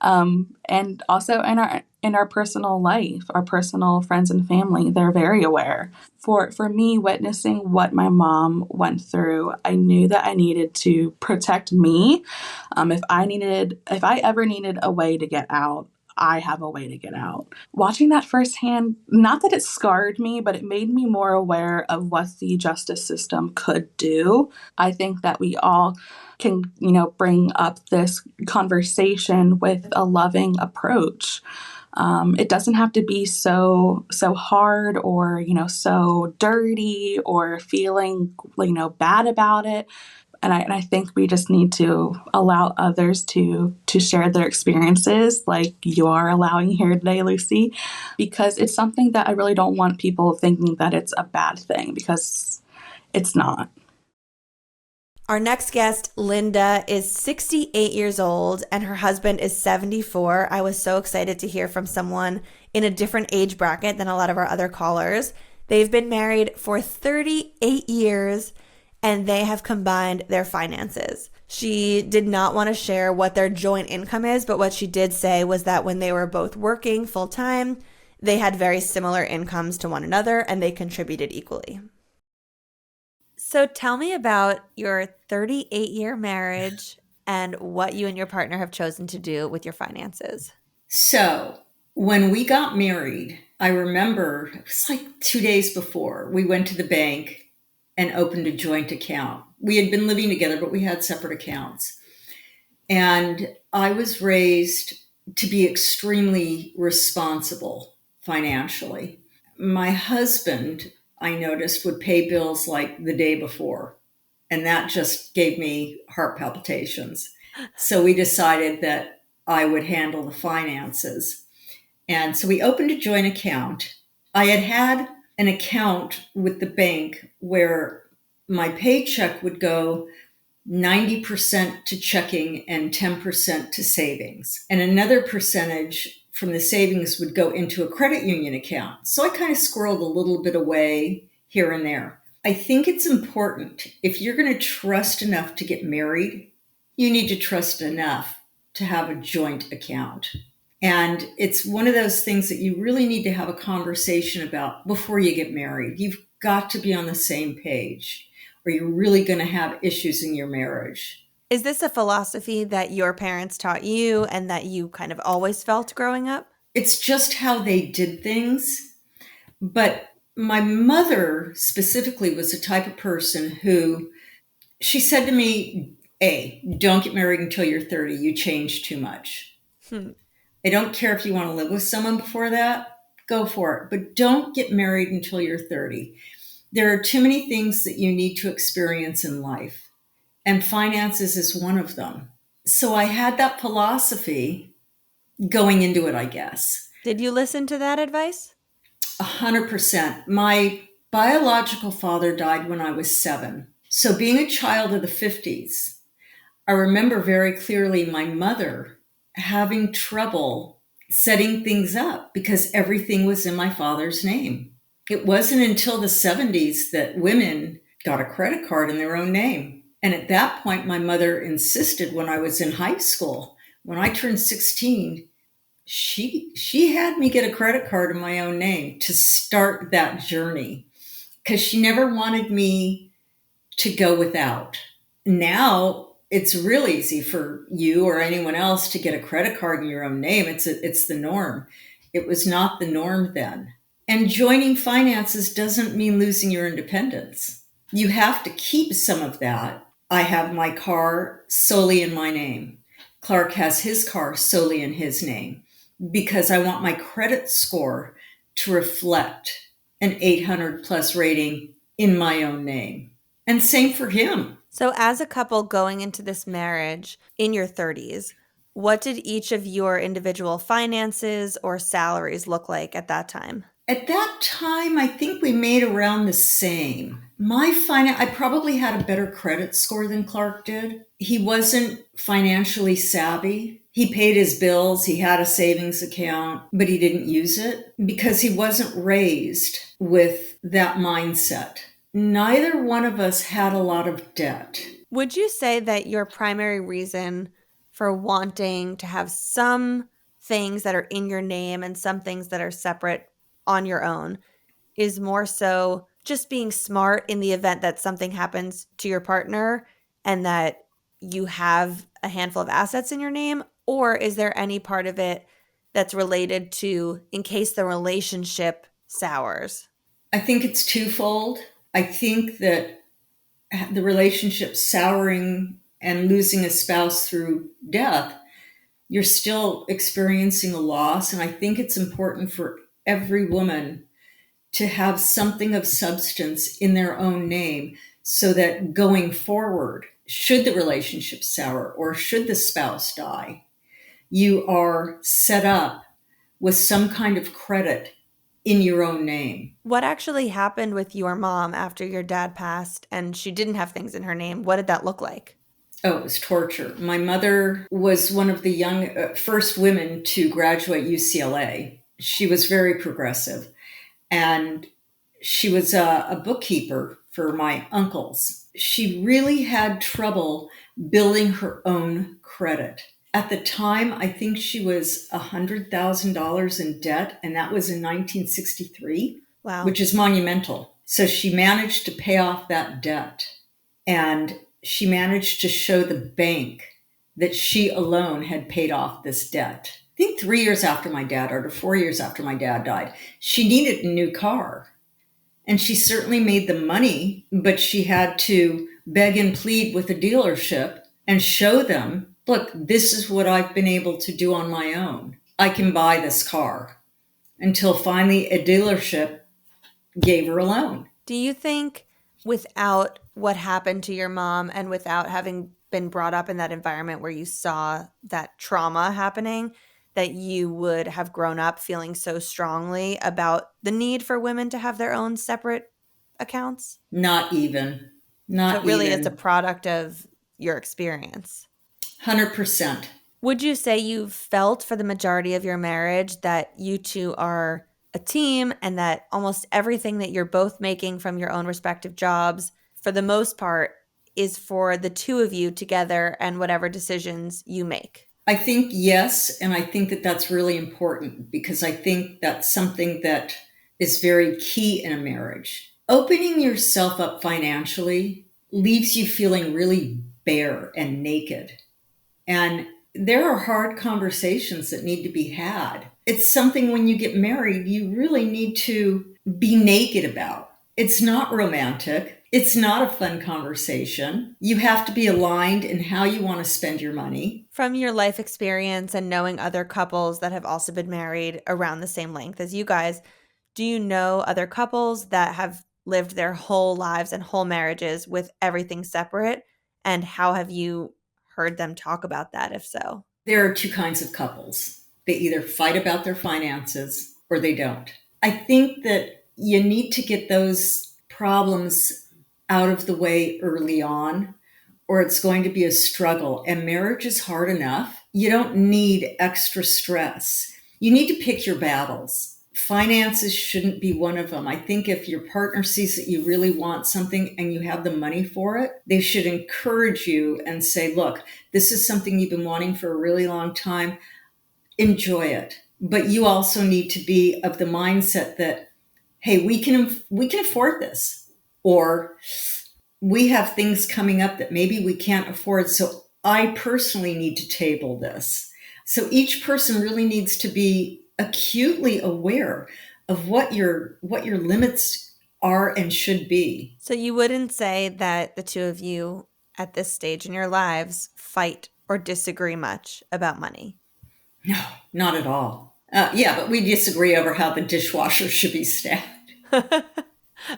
and also in our personal life, our personal friends and family. They're very aware. For me, witnessing what my mom went through, I knew that I needed to protect me. If I ever needed a way to get out, I have a way to get out. Watching that firsthand, not that it scarred me, but it made me more aware of what the justice system could do. I think that we all can, bring up this conversation with a loving approach. It doesn't have to be so hard or, so dirty or feeling, bad about it. And I think we just need to allow others to share their experiences like you are allowing here today, Lucie, because it's something that I really don't want people thinking that it's a bad thing because it's not. Our next guest, Linda, is 68 years old and her husband is 74. I was so excited to hear from someone in a different age bracket than a lot of our other callers. They've been married for 38 years and they have combined their finances. She did not want to share what their joint income is, but what she did say was that when they were both working full time, they had very similar incomes to one another and they contributed equally. So tell me about your 38-year marriage and what you and your partner have chosen to do with your finances. So when we got married, I remember it was like 2 days before we went to the bank and opened a joint account. We had been living together, but we had separate accounts. And I was raised to be extremely responsible financially. My husband, I noticed, would pay bills like the day before. And that just gave me heart palpitations. So we decided that I would handle the finances. And so we opened a joint account. I had an account with the bank where my paycheck would go 90% to checking and 10% to savings. And another percentage from the savings would go into a credit union account. So I kind of squirreled a little bit away here and there. I think it's important, if you're going to trust enough to get married, you need to trust enough to have a joint account. And it's one of those things that you really need to have a conversation about before you get married. You've got to be on the same page, or you're really going to have issues in your marriage. Is this a philosophy that your parents taught you and that you kind of always felt growing up? It's just how they did things. But my mother specifically was the type of person who, she said to me, don't get married until you're 30. You change too much. I don't care if you want to live with someone before that, go for it. But don't get married until you're 30. There are too many things that you need to experience in life, and finances is one of them. So I had that philosophy going into it, I guess. Did you listen to that advice? 100%. My biological father died when I was 7. So being a child of the 50s, I remember very clearly my mother having trouble setting things up because everything was in my father's name. It wasn't until the 70s that women got a credit card in their own name. And at that point, my mother insisted when I was in high school, when I turned 16, she had me get a credit card in my own name to start that journey because she never wanted me to go without. Now it's real easy for you or anyone else to get a credit card in your own name. It's the norm. It was not the norm then. And joining finances doesn't mean losing your independence. You have to keep some of that. I have my car solely in my name. Clark has his car solely in his name because I want my credit score to reflect an 800 plus rating in my own name. And same for him. So as a couple going into this marriage in your 30s, what did each of your individual finances or salaries look like at that time? At that time, I think we made around the same. I probably had a better credit score than Clark did. He wasn't financially savvy. He paid his bills. He had a savings account, but he didn't use it because he wasn't raised with that mindset. Neither one of us had a lot of debt. Would you say that your primary reason for wanting to have some things that are in your name and some things that are separate on your own is more so just being smart in the event that something happens to your partner and that you have a handful of assets in your name? Or is there any part of it that's related to in case the relationship sours? I think it's twofold. I think that the relationship souring and losing a spouse through death, you're still experiencing a loss. And I think it's important for every woman to have something of substance in their own name so that going forward, should the relationship sour or should the spouse die, you are set up with some kind of credit in your own name. What actually happened with your mom after your dad passed and she didn't have things in her name? What did that look like? Oh, it was torture. My mother was one of the young first women to graduate UCLA. She was very progressive. And she was a bookkeeper for my uncles. She really had trouble building her own credit. At the time, I think she was $100,000 in debt, and that was in 1963, Wow. which is monumental. So she managed to pay off that debt, and she managed to show the bank that she alone had paid off this debt. I think 3 years after my dad, or 4 years after my dad died, she needed a new car. And she certainly made the money, but she had to beg and plead with the dealership and show them, look, this is what I've been able to do on my own. I can buy this car. Until finally a dealership gave her a loan. Do you think without what happened to your mom and without having been brought up in that environment where you saw that trauma happening, that you would have grown up feeling so strongly about the need for women to have their own separate accounts? Not even. So Not it really is a even. product of your experience. 100%. Would you say you felt for the majority of your marriage that you two are a team and that almost everything that you're both making from your own respective jobs, for the most part, is for the two of you together and whatever decisions you make? I think yes, and I think that that's really important because I think that's something that is very key in a marriage. Opening yourself up financially leaves you feeling really bare and naked. And there are hard conversations that need to be had. It's something when you get married, you really need to be naked about. It's not romantic. It's not a fun conversation. You have to be aligned in how you want to spend your money. From your life experience and knowing other couples that have also been married around the same length as you guys, do you know other couples that have lived their whole lives and whole marriages with everything separate? And how have you heard them talk about that, if so? There are two kinds of couples. They either fight about their finances or they don't. I think that you need to get those problems out of the way early on, or it's going to be a struggle. And marriage is hard enough. You don't need extra stress. You need to pick your battles. Finances shouldn't be one of them. I think if your partner sees that you really want something and you have the money for it, they should encourage you and say, look, this is something you've been wanting for a really long time. Enjoy it. But you also need to be of the mindset that, hey, we can afford this. Or we have things coming up that maybe we can't afford. So I personally need to table this. So each person really needs to be acutely aware of what your limits are and should be. So you wouldn't say that the two of you at this stage in your lives fight or disagree much about money? No, not at all. Yeah, but we disagree over how the dishwasher should be stacked.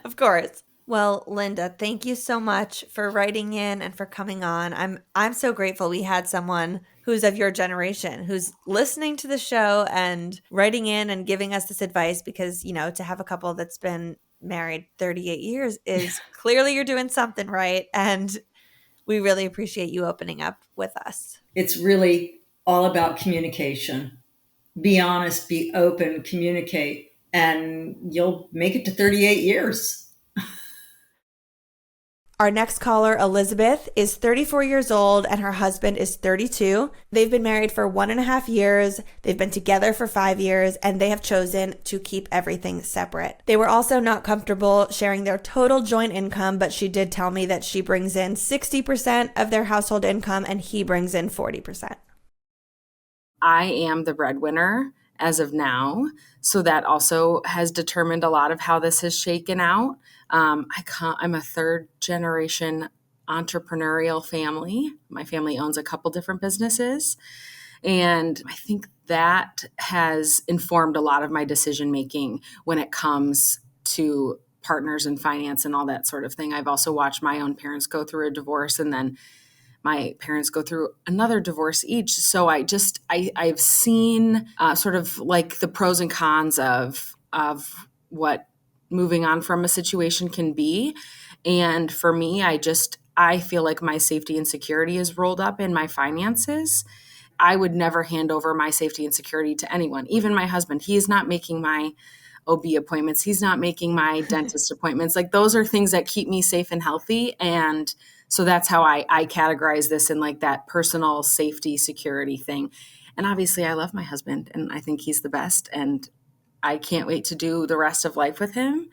Of course. Well, Linda, thank you so much for writing in and for coming on. I'm so grateful we had someone who's of your generation, who's listening to the show and writing in and giving us this advice because, you know, to have a couple that's been married 38 years is clearly you're doing something right. And we really appreciate you opening up with us. It's really all about communication. Be honest, be open, communicate, and you'll make it to 38 years. Our next caller, Elizabeth, is 34 years old and her husband is 32. They've been married for 1.5 years. They've been together for 5 years and they have chosen to keep everything separate. They were also not comfortable sharing their total joint income, but she did tell me that she brings in 60% of their household income and he brings in 40%. I am the breadwinner as of now. So that also has determined a lot of how this has shaken out. I'm a third generation entrepreneurial family. My family owns a couple different businesses. And I think that has informed a lot of my decision making when it comes to partners and finance and all that sort of thing. I've also watched my own parents go through a divorce and then my parents go through another divorce each. So I've seen sort of like the pros and cons of what moving on from a situation can be. And for me, I feel like my safety and security is rolled up in my finances. I would never hand over my safety and security to anyone, even my husband. He is not making my OB appointments. He's not making my dentist appointments. Like those are things that keep me safe and healthy. And so that's how I categorize this in like that personal safety, security thing. And obviously I love my husband and I think he's the best and I can't wait to do the rest of life with him,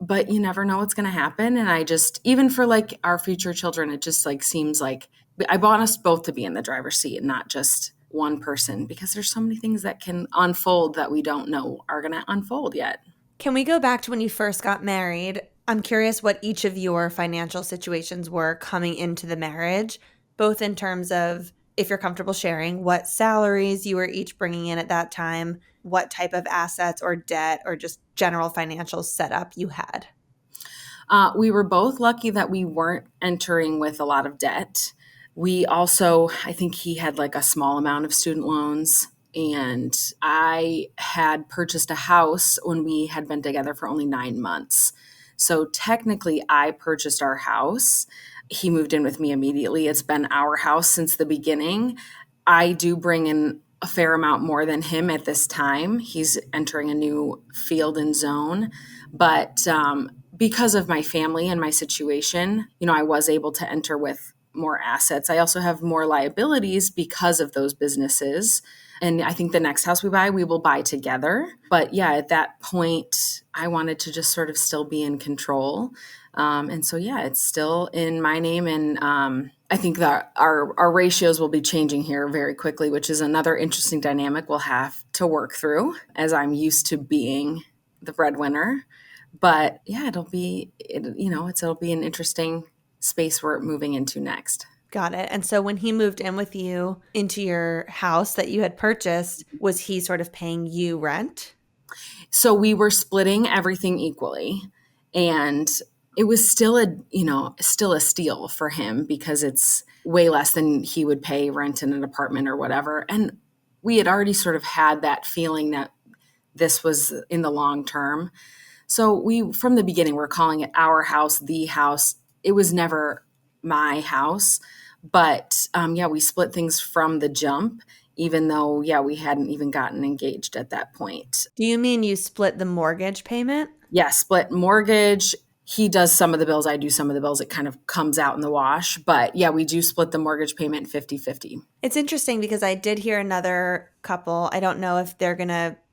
but you never know what's going to happen. And even for like our future children, it just like seems like I want us both to be in the driver's seat and not just one person because there's so many things that can unfold that we don't know are going to unfold yet. Can we go back to when you first got married? I'm curious what each of your financial situations were coming into the marriage, both in terms of, if you're comfortable sharing, what salaries you were each bringing in at that time, what type of assets or debt or just general financial setup you had. We were both lucky that we weren't entering with a lot of debt. We also, I think he had like a small amount of student loans And I had purchased a house when we had been together for only 9 months. So technically, I purchased our house. He moved in with me immediately. It's been our house since the beginning. I do bring in a fair amount more than him at this time. He's entering a new field and zone. But because of my family and my situation, I was able to enter with more assets. I also have more liabilities because of those businesses. And I think the next house we buy, we will buy together. But yeah, at that point, I wanted to just sort of still be in control. And so, yeah, it's still in my name. And I think that our ratios will be changing here very quickly, which is another interesting dynamic we'll have to work through, as I'm used to being the breadwinner. But yeah, it'll be an interesting space we're moving into next. Got it. And so when he moved in with you into your house that you had purchased, was he sort of paying you rent? So we were splitting everything equally, and it was still a steal for him because it's way less than he would pay rent in an apartment or whatever. And we had already sort of had that feeling that this was in the long term. So we, from the beginning, we're calling it our house, the house. It was never my house. But we split things from the jump, even though, we hadn't even gotten engaged at that point. Do you mean you split the mortgage payment? Yeah, split mortgage. He does some of the bills. I do some of the bills. It kind of comes out in the wash. But yeah, we do split the mortgage payment 50-50. It's interesting because I did hear another couple. I don't know if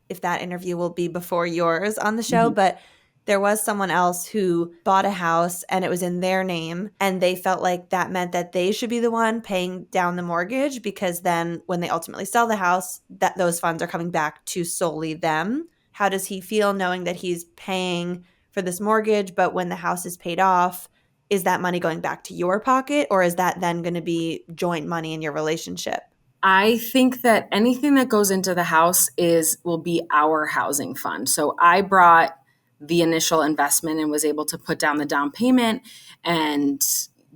if that interview will be before yours on the show, but there was someone else who bought a house and it was in their name, and they felt like that meant that they should be the one paying down the mortgage, because then when they ultimately sell the house, that those funds are coming back to solely them. How does he feel knowing that he's paying for this mortgage, but when the house is paid off, is that money going back to your pocket, or is that then going to be joint money in your relationship? I think that anything that goes into the house will be our housing fund. So I brought the initial investment and was able to put down the down payment and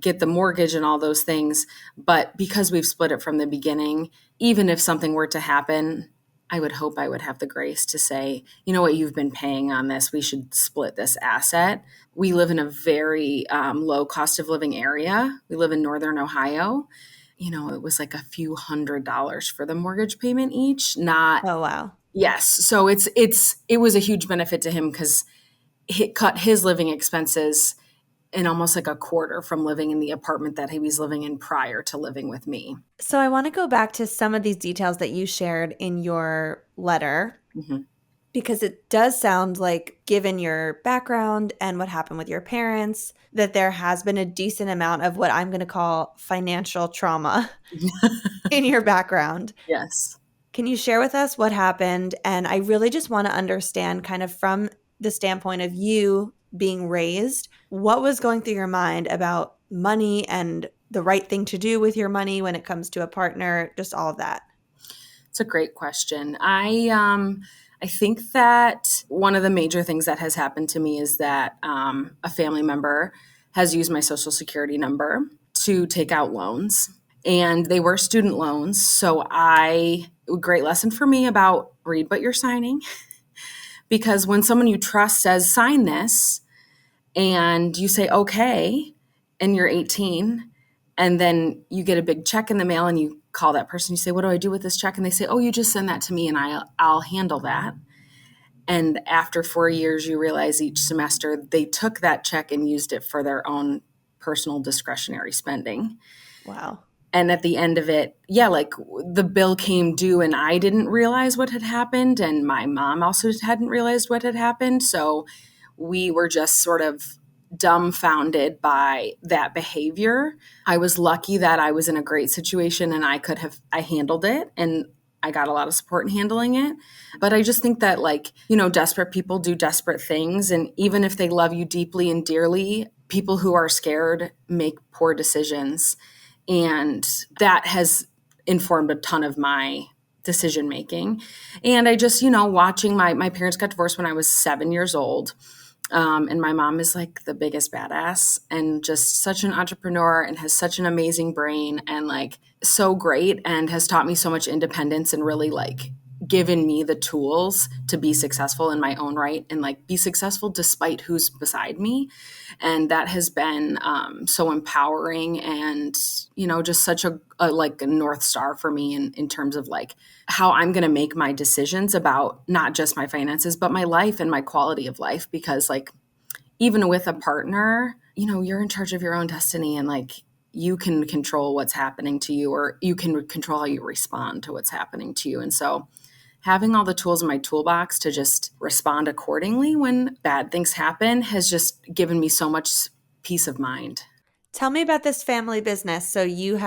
get the mortgage and all those things. But because we've split it from the beginning, even if something were to happen, I would hope I would have the grace to say, you know what, you've been paying on this. We should split this asset. We live in a very low cost of living area. We live in Northern Ohio. It was like a few $100s for the mortgage payment each. Not. Oh, wow. Yes. So it was a huge benefit to him because it cut his living expenses in almost like a quarter from living in the apartment that he was living in prior to living with me. So I want to go back to some of these details that you shared in your letter, because it does sound like, given your background and what happened with your parents, that there has been a decent amount of what I'm going to call financial trauma in your background. Yes. Can you share with us what happened? And I really just want to understand, kind of from the standpoint of you being raised, what was going through your mind about money and the right thing to do with your money when it comes to a partner, just all of that. It's a great question. I think that one of the major things that has happened to me is that a family member has used my Social Security number to take out loans. And they were student loans. So a great lesson for me about read what you're signing. Because when someone you trust says, sign this, and you say, okay, and you're 18, and then you get a big check in the mail and you call that person, you say, what do I do with this check? And they say, oh, you just send that to me and I'll handle that. And after 4 years, you realize each semester they took that check and used it for their own personal discretionary spending. Wow. And at the end of it, the bill came due and I didn't realize what had happened. And my mom also hadn't realized what had happened. So we were just sort of dumbfounded by that behavior. I was lucky that I was in a great situation and I handled it, and I got a lot of support in handling it. But I just think that desperate people do desperate things. And even if they love you deeply and dearly, people who are scared make poor decisions. And that has informed a ton of my decision making. And I just, watching my parents got divorced when I was 7 years old. And my mom is like the biggest badass and just such an entrepreneur and has such an amazing brain and like so great and has taught me so much independence and really like given me the tools to be successful in my own right and like be successful despite who's beside me. And that has been so empowering and, you know, just such a like a North Star for me in terms of like how I'm going to make my decisions about not just my finances, but my life and my quality of life. Because like, even with a partner, you know, you're in charge of your own destiny and like you can control what's happening to you or you can control how you respond to what's happening to you. And so having all the tools in my toolbox to just respond accordingly when bad things happen has just given me so much peace of mind. Tell me about this family business. So you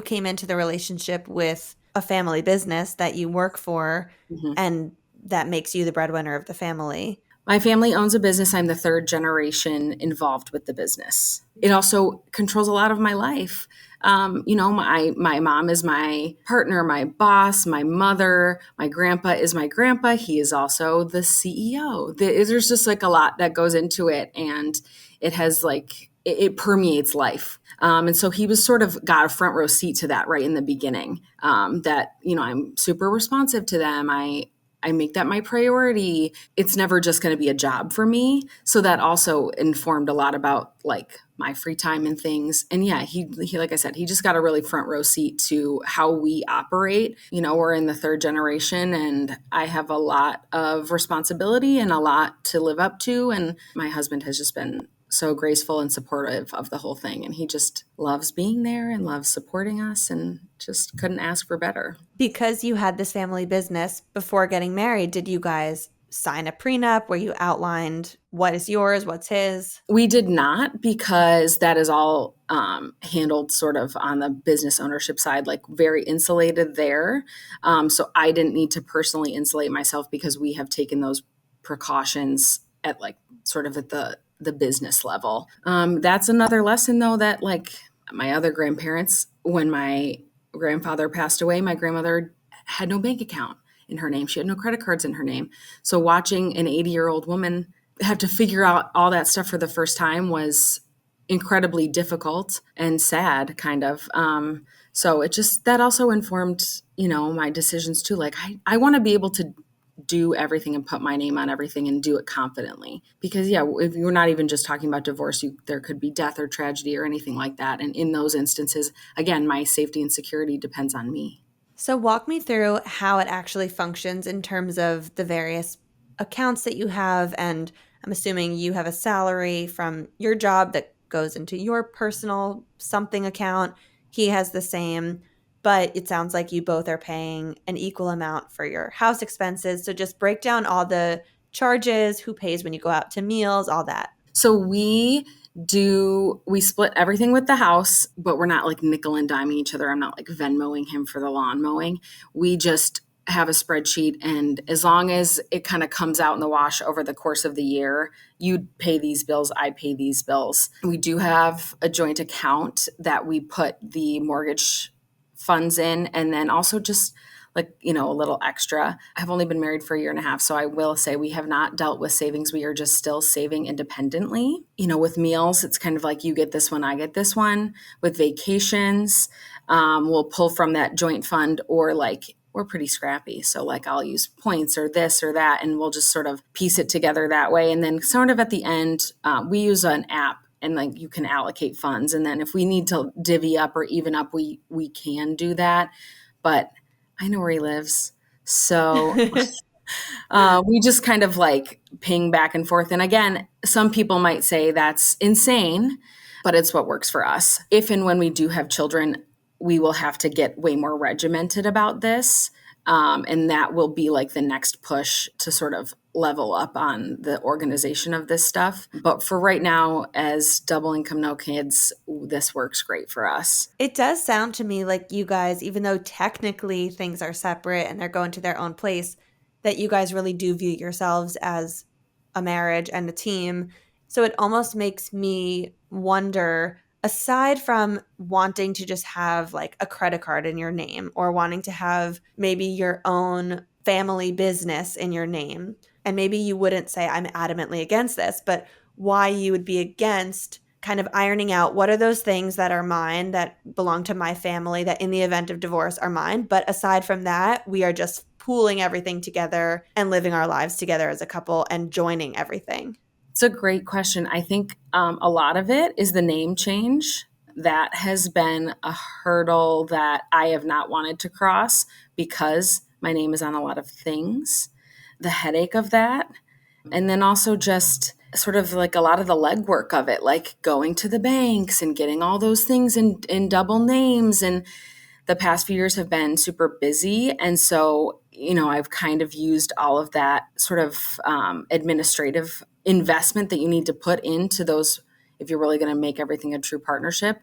came into the relationship with a family business that you work for, and that makes you the breadwinner of the family. My family owns a business. I'm the third generation involved with the business. It also controls a lot of my life. You know, my mom is my partner, my boss, my mother, my grandpa is my grandpa. He is also the CEO. There's just like a lot that goes into it. And it has like, it permeates life. And so he was sort of got a front row seat to that right in the beginning, that, you know, I'm super responsive to them. I make that my priority. It's never just going to be a job for me. So that also informed a lot about like my free time and things. And yeah, he like I said, he just got a really front row seat to how we operate. You know, we're in the third generation and I have a lot of responsibility and a lot to live up to. And my husband has just been so graceful and supportive of the whole thing. And he just loves being there and loves supporting us and just couldn't ask for better. Because you had this family business before getting married, did you guys sign a prenup where you outlined what is yours, what's his? We did not, because that is all handled sort of on the business ownership side, like very insulated there. So I didn't need to personally insulate myself because we have taken those precautions at like sort of at the business level. That's another lesson though, that like my other grandparents, when my grandfather passed away, my grandmother had no bank account in her name. She had no credit cards in her name. So watching an 80-year-old woman have to figure out all that stuff for the first time was incredibly difficult and sad, kind of. So it just, that also informed, you know, my decisions too. Like I want to be able to do everything and put my name on everything and do it confidently. Because yeah, if you're not even just talking about divorce, there could be death or tragedy or anything like that. And in those instances, again, my safety and security depends on me. So walk me through how it actually functions in terms of the various accounts that you have. And I'm assuming you have a salary from your job that goes into your personal something account. He has the same, but it sounds like you both are paying an equal amount for your house expenses. So just break down all the charges, who pays when you go out to meals, all that. So we split everything with the house, but we're not like nickel and diming each other. I'm not like Venmoing him for the lawn mowing. We just have a spreadsheet, and as long as it kind of comes out in the wash over the course of the year, you pay these bills, I pay these bills. We do have a joint account that we put the mortgage funds in, and then also just like, you know, a little extra. I've only been married for a year and a half, so I will say we have not dealt with savings. We are just still saving independently. You know, with meals, it's kind of like you get this one, I get this one. With vacations, we'll pull from that joint fund, or like we're pretty scrappy. So like I'll use points or this or that, and we'll just sort of piece it together that way. And then sort of at the end, we use an app, and like you can allocate funds. And then if we need to divvy up or even up, we can do that. But I know where he lives. So we just kind of like ping back and forth. And again, some people might say that's insane, but it's what works for us. If and when we do have children, we will have to get way more regimented about this. And that will be like the next push to sort of level up on the organization of this stuff. But for right now, as double income, no kids, this works great for us. It does sound to me like you guys, even though technically things are separate and they're going to their own place, that you guys really do view yourselves as a marriage and a team. So it almost makes me wonder, aside from wanting to just have like a credit card in your name or wanting to have maybe your own family business in your name, and maybe you wouldn't say I'm adamantly against this, but why you would be against kind of ironing out what are those things that are mine, that belong to my family, that in the event of divorce are mine. But aside from that, we are just pooling everything together and living our lives together as a couple and joining everything. It's a great question. I think a lot of it is the name change. That has been a hurdle that I have not wanted to cross because my name is on a lot of things. The headache of that. And then also just sort of like a lot of the legwork of it, like going to the banks and getting all those things in double names. And the past few years have been super busy. And so, I've kind of used all of that sort of administrative investment that you need to put into those if you're really going to make everything a true partnership.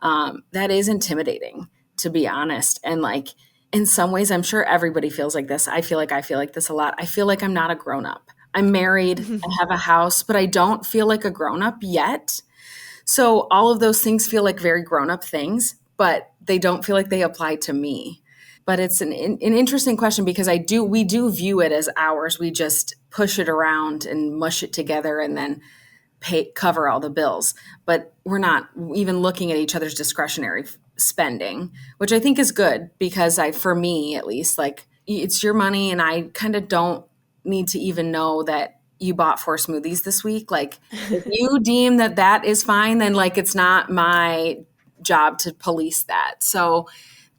That is intimidating, to be honest. And like, in some ways, I'm sure everybody feels like this. I feel like this a lot. I feel like I'm not a grown-up. I'm married, I have a house, but I don't feel like a grown-up yet. So all of those things feel like very grown-up things, but they don't feel like they apply to me. But it's an interesting question because we do view it as ours. We just push it around and mush it together and then cover all the bills. But we're not even looking at each other's discretionary spending, which I think is good because for me at least, like, it's your money and I kind of don't need to even know that you bought 4 smoothies this week. Like, if you deem that is fine, then like it's not my job to police that. So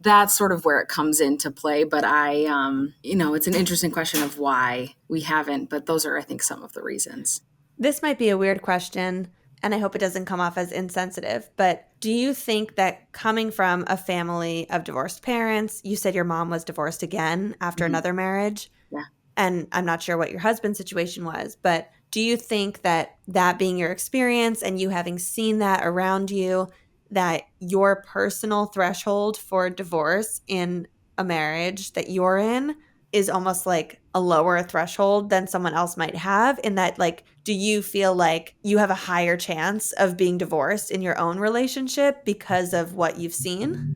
that's sort of where it comes into play. But it's an interesting question of why we haven't, but those are, I think, some of the reasons. This might be a weird question, and I hope it doesn't come off as insensitive, but do you think that coming from a family of divorced parents, you said your mom was divorced again after another marriage? Yeah. And I'm not sure what your husband's situation was, but do you think that being your experience and you having seen that around you, that your personal threshold for divorce in a marriage that you're in is almost like a lower threshold than someone else might have, in that, like, do you feel like you have a higher chance of being divorced in your own relationship because of what you've seen?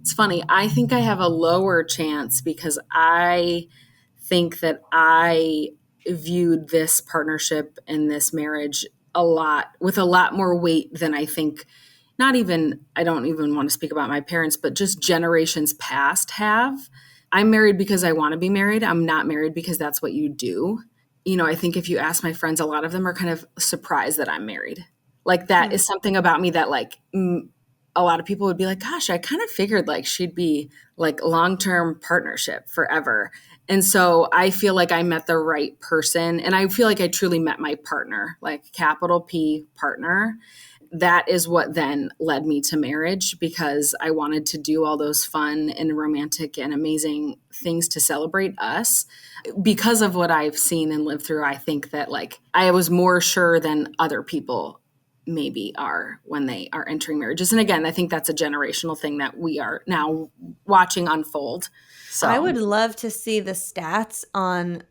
It's funny. I think I have a lower chance because I think that I viewed this partnership and this marriage with a lot more weight than I think, I don't even want to speak about my parents, but just generations past have. I'm married because I want to be married. I'm not married because that's what you do. I think if you ask my friends, a lot of them are kind of surprised that I'm married. Like, that is something about me that, like, a lot of people would be like, gosh, I kind of figured like she'd be like long-term partnership forever. And so I feel like I met the right person. And I feel like I truly met my partner, like capital P partner. That is what then led me to marriage, because I wanted to do all those fun and romantic and amazing things to celebrate us. Because of what I've seen and lived through, I think that like I was more sure than other people maybe are when they are entering marriages. And again, I think that's a generational thing that we are now watching unfold. So I would love to see the stats on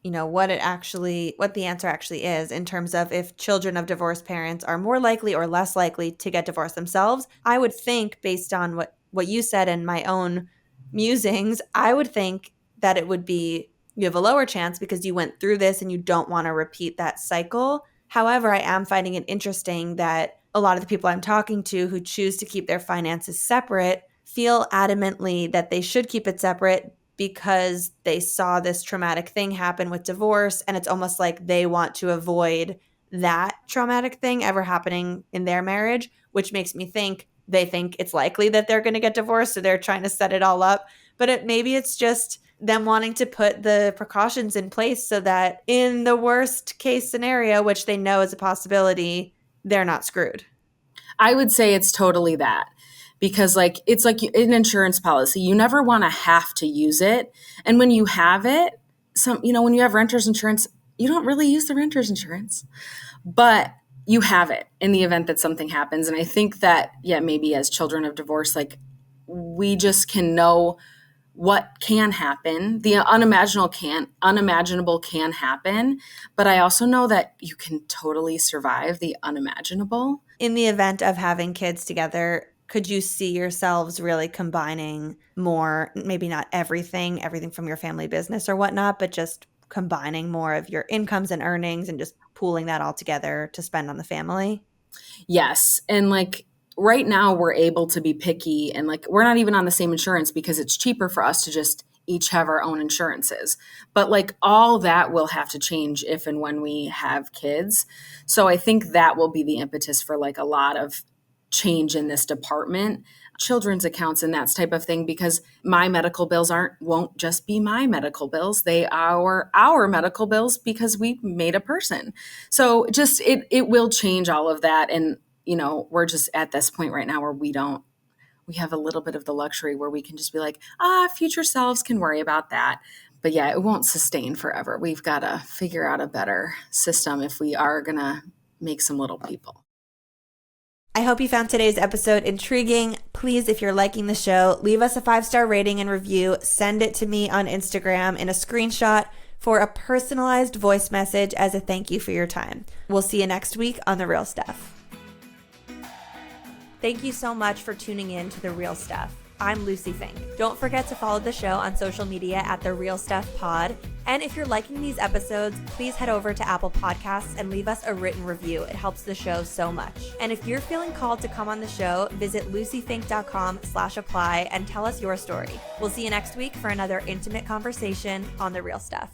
what the answer actually is in terms of if children of divorced parents are more likely or less likely to get divorced themselves. I would think, based on what you said and my own musings, I would think that it would be you have a lower chance because you went through this and you don't want to repeat that cycle. However, I am finding it interesting that a lot of the people I'm talking to who choose to keep their finances separate feel adamantly that they should keep it separate because they saw this traumatic thing happen with divorce, and it's almost like they want to avoid that traumatic thing ever happening in their marriage, which makes me think they think it's likely that they're going to get divorced, so they're trying to set it all up. But maybe it's just them wanting to put the precautions in place so that in the worst case scenario, which they know is a possibility, they're not screwed. I would say it's totally that. Because like it's like an insurance policy. You never want to have to use it. And when you have it, when you have renter's insurance, you don't really use the renter's insurance. But you have it in the event that something happens. And I think that, maybe as children of divorce, like we just can know what can happen. The unimaginable can happen. But I also know that you can totally survive the unimaginable. In the event of having kids together, could you see yourselves really combining more, maybe not everything from your family business or whatnot, but just combining more of your incomes and earnings and just pooling that all together to spend on the family? Yes. And like right now we're able to be picky, and like we're not even on the same insurance because it's cheaper for us to just each have our own insurances. But like all that will have to change if and when we have kids. So I think that will be the impetus for like a lot of change in this department, children's accounts and that type of thing, because my medical bills won't just be my medical bills. They are our medical bills because we made a person. So just it will change all of that. And, you know, we're just at this point right now where we have a little bit of the luxury where we can just be like, future selves can worry about that. But yeah, it won't sustain forever. We've got to figure out a better system if we are going to make some little people. I hope you found today's episode intriguing. Please, if you're liking the show, leave us a 5-star rating and review. Send it to me on Instagram in a screenshot for a personalized voice message as a thank you for your time. We'll see you next week on The Real Stuff. Thank you so much for tuning in to The Real Stuff. I'm Lucie Fink. Don't forget to follow the show on social media at The Real Stuff Pod. And if you're liking these episodes, please head over to Apple Podcasts and leave us a written review. It helps the show so much. And if you're feeling called to come on the show, visit luciefink.com/apply and tell us your story. We'll see you next week for another intimate conversation on The Real Stuff.